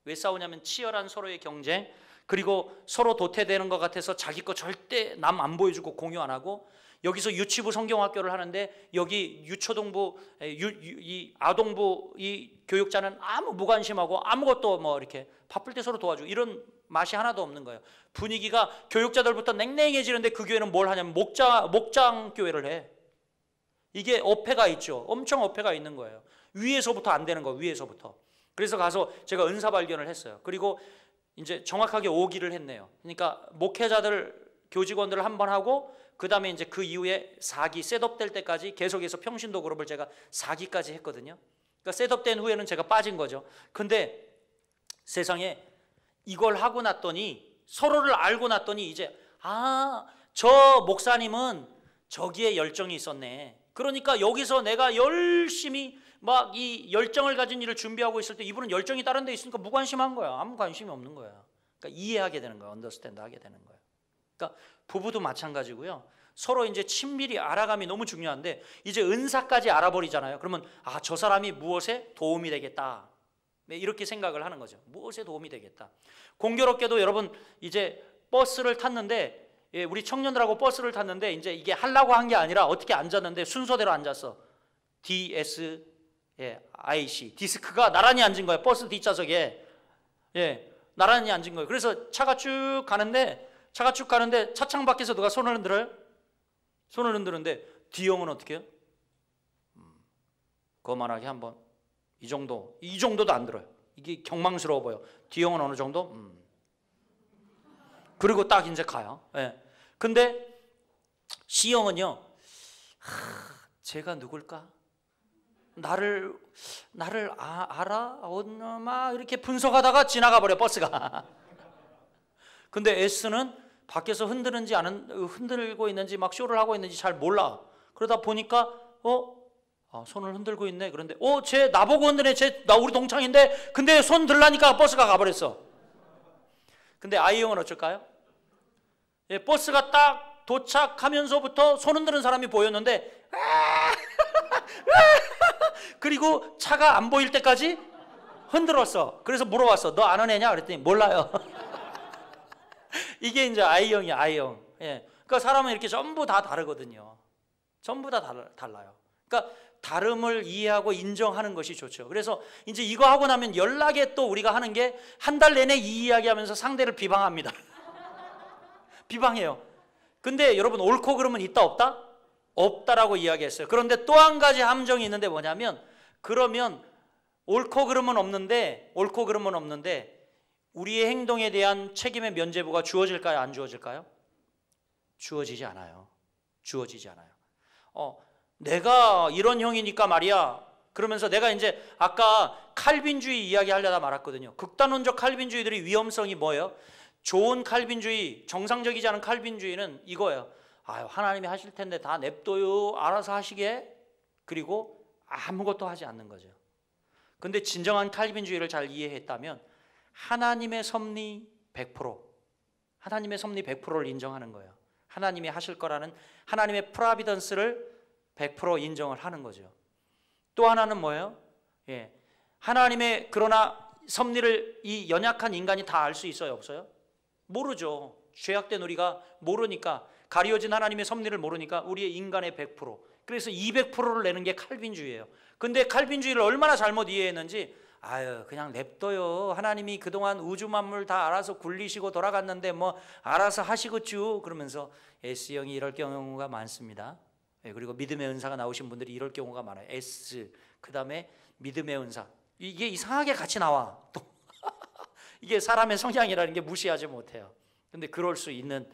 왜 싸우냐면 치열한 서로의 경쟁, 그리고 서로 도태되는 것 같아서 자기 거 절대 남 안 보여주고 공유 안 하고, 여기서 유치부 성경학교를 하는데 여기 유초동부 이 아동부 이 교육자는 아무 무관심하고 아무것도 뭐 이렇게 바쁠 때 서로 도와주고 이런 맛이 하나도 없는 거예요. 분위기가 교육자들부터 냉랭해지는데 그 교회는 뭘 하냐면 목장 교회를 해. 이게 어폐가 있죠. 엄청 어폐가 있는 거예요. 위에서부터 안 되는 거예요. 위에서부터. 그래서 가서 제가 은사 발견을 했어요. 그리고 이제 정확하게 5기를 했네요. 그러니까 목회자들 교직원들을 한 번 하고 그 다음에 이제 그 이후에 4기 셋업될 때까지 계속해서 평신도 그룹을 제가 4기까지 했거든요. 그러니까 셋업된 후에는 제가 빠진 거죠. 근데 세상에 이걸 하고 났더니 서로를 알고 났더니 이제 저 목사님은 저기에 열정이 있었네. 그러니까 여기서 내가 열심히 막 이 열정을 가진 일을 준비하고 있을 때 이분은 열정이 다른 데 있으니까 무관심한 거야. 아무 관심이 없는 거야. 그러니까 이해하게 되는 거야. 언더스탠드 하게 되는 거야. 그러니까 부부도 마찬가지고요. 서로 이제 친밀히 알아감이 너무 중요한데 이제 은사까지 알아버리잖아요. 그러면 저 사람이 무엇에 도움이 되겠다. 네, 이렇게 생각을 하는 거죠. 무엇에 도움이 되겠다. 공교롭게도 여러분 이제 버스를 탔는데 우리 청년들하고 버스를 탔는데 이제 이게 하려고 한 게 아니라 어떻게 앉았는데 순서대로 앉았어. DSIC 디스크가 나란히 앉은 거예요. 버스 뒷좌석에 나란히 앉은 거예요. 그래서 차가 쭉 가는데 차창 밖에서 누가 손을 흔들어요? 손을 흔드는데 D형은 어떻게 해요? 거만하게 한번 이 정도도 안 들어요. 이게 경망스러워 보여. D형은 어느 정도? 그리고 딱 이제 가요. 근데 C형은요, 제가 누굴까? 나를 알아? 막 이렇게 분석하다가 지나가 버려 버스가. 근데 S는 밖에서 흔들고 있는지 막 쇼를 하고 있는지 잘 몰라. 그러다 보니까 손을 흔들고 있네. 그런데 쟤 나보고 흔드네. 나 우리 동창인데. 근데 손 들라니까 버스가 가버렸어. 근데 I형은 어쩔까요? 버스가 딱 도착하면서부터 손 흔드는 사람이 보였는데 그리고 차가 안 보일 때까지 흔들었어. 그래서 물어봤어. 너 아는 애냐? 그랬더니 몰라요. 이게 이제 I형이야. I형. 그러니까 사람은 이렇게 전부 다 다르거든요. 전부 다 달라요. 그러니까 다름을 이해하고 인정하는 것이 좋죠. 그래서 이제 이거 하고 나면 연락에 또 우리가 하는 게 한 달 내내 이 이야기하면서 상대를 비방합니다. 비방해요. 근데 여러분 옳고 그름은 있다 없다? 없다라고 이야기했어요. 그런데 또 한 가지 함정이 있는데 뭐냐면, 그러면 옳고 그름은 없는데 우리의 행동에 대한 책임의 면죄부가 주어질까요? 안 주어질까요? 주어지지 않아요. 주어지지 않아요. 내가 이런 형이니까 말이야. 그러면서 내가 이제 아까 칼빈주의 이야기 하려다 말았거든요. 극단론적 칼빈주의들의 위험성이 뭐예요? 좋은 칼빈주의, 정상적이지 않은 칼빈주의는 이거예요. 하나님이 하실 텐데 다 냅둬요. 알아서 하시게. 그리고 아무것도 하지 않는 거죠. 근데 진정한 칼빈주의를 잘 이해했다면 하나님의 섭리 100%, 하나님의 섭리 100%를 인정하는 거예요. 하나님이 하실 거라는 하나님의 프라비던스를 100% 인정을 하는 거죠. 또 하나는 뭐예요? 하나님의 그러나 섭리를 이 연약한 인간이 다 알 수 있어요? 없어요? 모르죠. 죄악된 우리가 모르니까, 가려진 하나님의 섭리를 모르니까 우리의 인간의 100%, 그래서 200%를 내는 게 칼빈주의예요. 근데 칼빈주의를 얼마나 잘못 이해했는지, 그냥 냅둬요. 하나님이 그동안 우주 만물 다 알아서 굴리시고 돌아갔는데 뭐 알아서 하시겠죠. 그러면서 S형이 이럴 경우가 많습니다. 예, 그리고 믿음의 은사가 나오신 분들이 이럴 경우가 많아요. S, 그 다음에 믿음의 은사. 이게 이상하게 같이 나와. 또 이게 사람의 성향이라는 게 무시하지 못해요. 근데 그럴 수 있는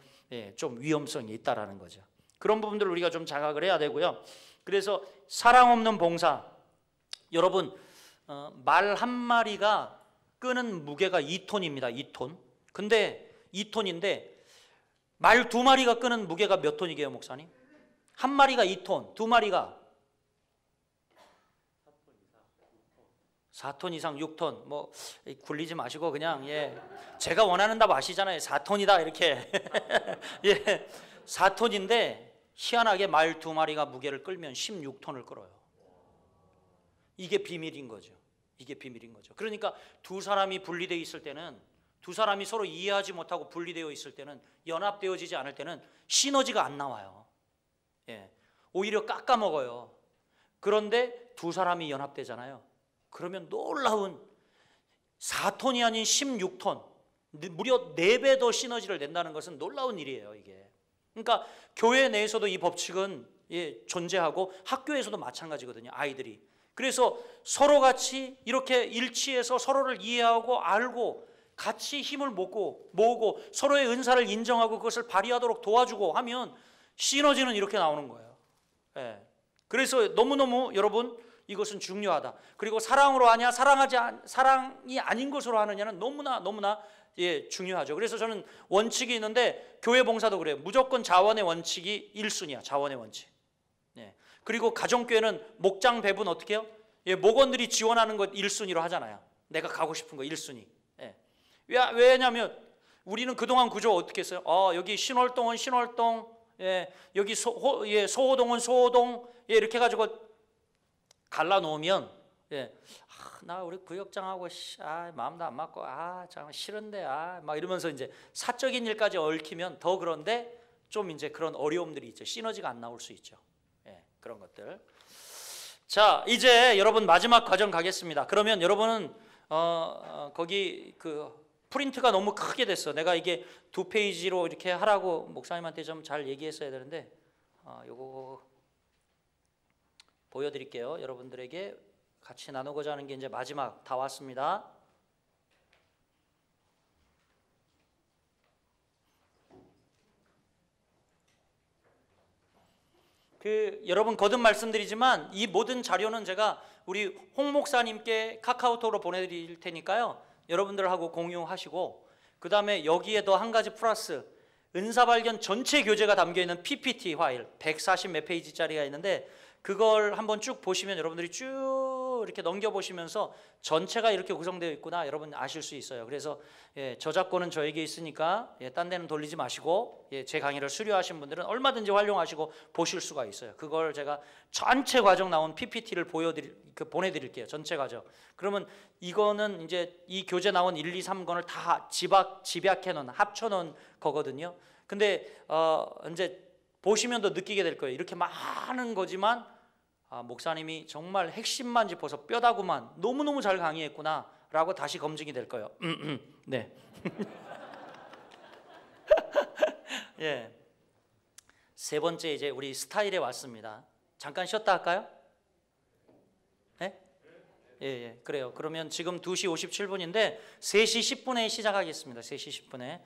좀 위험성이 있다라는 거죠. 그런 부분들을 우리가 좀 자각을 해야 되고요. 그래서 사랑 없는 봉사. 여러분, 말 한 마리가 끄는 무게가 2톤입니다. 2톤. 근데 2톤인데 말 두 마리가 끄는 무게가 몇 톤이게요, 목사님? 한 마리가 2톤, 두 마리가 4톤 이상, 6톤. 뭐 굴리지 마시고 그냥 제가 원하는 답 아시잖아요. 4톤이다 이렇게. 4톤인데 희한하게 말 두 마리가 무게를 끌면 16톤을 끌어요. 이게 비밀인 거죠. 이게 비밀인 거죠. 그러니까 두 사람이 분리되어 있을 때는, 두 사람이 서로 이해하지 못하고 분리되어 있을 때는, 연합되어지지 않을 때는 시너지가 안 나와요. 오히려 깎아먹어요. 그런데 두 사람이 연합되잖아요. 그러면 놀라운 4톤이 아닌 16톤, 무려 4배 더 시너지를 낸다는 것은 놀라운 일이에요, 이게. 그러니까 교회 내에서도 이 법칙은 존재하고 학교에서도 마찬가지거든요, 아이들이. 그래서 서로 같이 이렇게 일치해서 서로를 이해하고 알고 같이 힘을 모으고 서로의 은사를 인정하고 그것을 발휘하도록 도와주고 하면 시너지는 이렇게 나오는 거예요. 그래서 너무너무 여러분 이것은 중요하다. 그리고 사랑으로 하냐 사랑이 아닌 것으로 하느냐는 너무나 중요하죠. 그래서 저는 원칙이 있는데 교회 봉사도 그래요. 무조건 자원의 원칙이 1순위야. 자원의 원칙. 그리고 가정교회는 목장 배분 어떻게 해요? 목원들이 지원하는 것 1순위로 하잖아요. 내가 가고 싶은 거 1순위. 왜냐하면 우리는 그동안 구조 어떻게 했어요? 여기 신월동은 신월동, 여기 소호동은 소호동, 이렇게 해가지고 갈라놓으면 나 우리 구역장하고 마음도 안 맞고 참 싫은데 막 이러면서 이제 사적인 일까지 얽히면 더 그런데 좀 이제 그런 어려움들이 있죠. 시너지가 안 나올 수 있죠. 그런 것들. 자, 이제 여러분 마지막 과정 가겠습니다. 그러면 여러분은 거기 그 프린트가 너무 크게 됐어. 내가 이게 2페이지로 이렇게 하라고 목사님한테 좀 잘 얘기했어야 되는데 요거 보여드릴게요. 여러분들에게 같이 나누고자 하는 게 이제 마지막 다 왔습니다. 여러분 거듭 말씀드리지만 이 모든 자료는 제가 우리 홍 목사님께 카카오톡으로 보내드릴 테니까요. 여러분들하고 공유하시고, 그 다음에 여기에 더 한 가지 플러스 은사발견 전체 교재가 담겨있는 PPT 파일 140 몇 페이지짜리가 있는데 그걸 한번 쭉 보시면 여러분들이 쭉 이렇게 넘겨보시면서 전체가 이렇게 구성되어 있구나 여러분 아실 수 있어요. 그래서 저작권은 저에게 있으니까 딴 데는 돌리지 마시고 제 강의를 수료하신 분들은 얼마든지 활용하시고 보실 수가 있어요. 그걸 제가 전체 과정 나온 PPT를 보내드릴게요. 전체 과정. 그러면 이거는 이제 이 교재 나온 1, 2, 3권을 다 집약해 놓은 합쳐 놓은 거거든요. 근데 이제 보시면 더 느끼게 될 거예요. 이렇게 많은 거지만 목사님이 정말 핵심만 짚어서 뼈다구만 너무너무 잘 강의했구나 라고 다시 검증이 될 거예요. 네. 세 번째 이제 우리 스타일에 왔습니다. 잠깐 쉬었다 할까요? 그래요. 그러면 지금 2시 57분인데 3시 10분에 시작하겠습니다. 3시 10분에.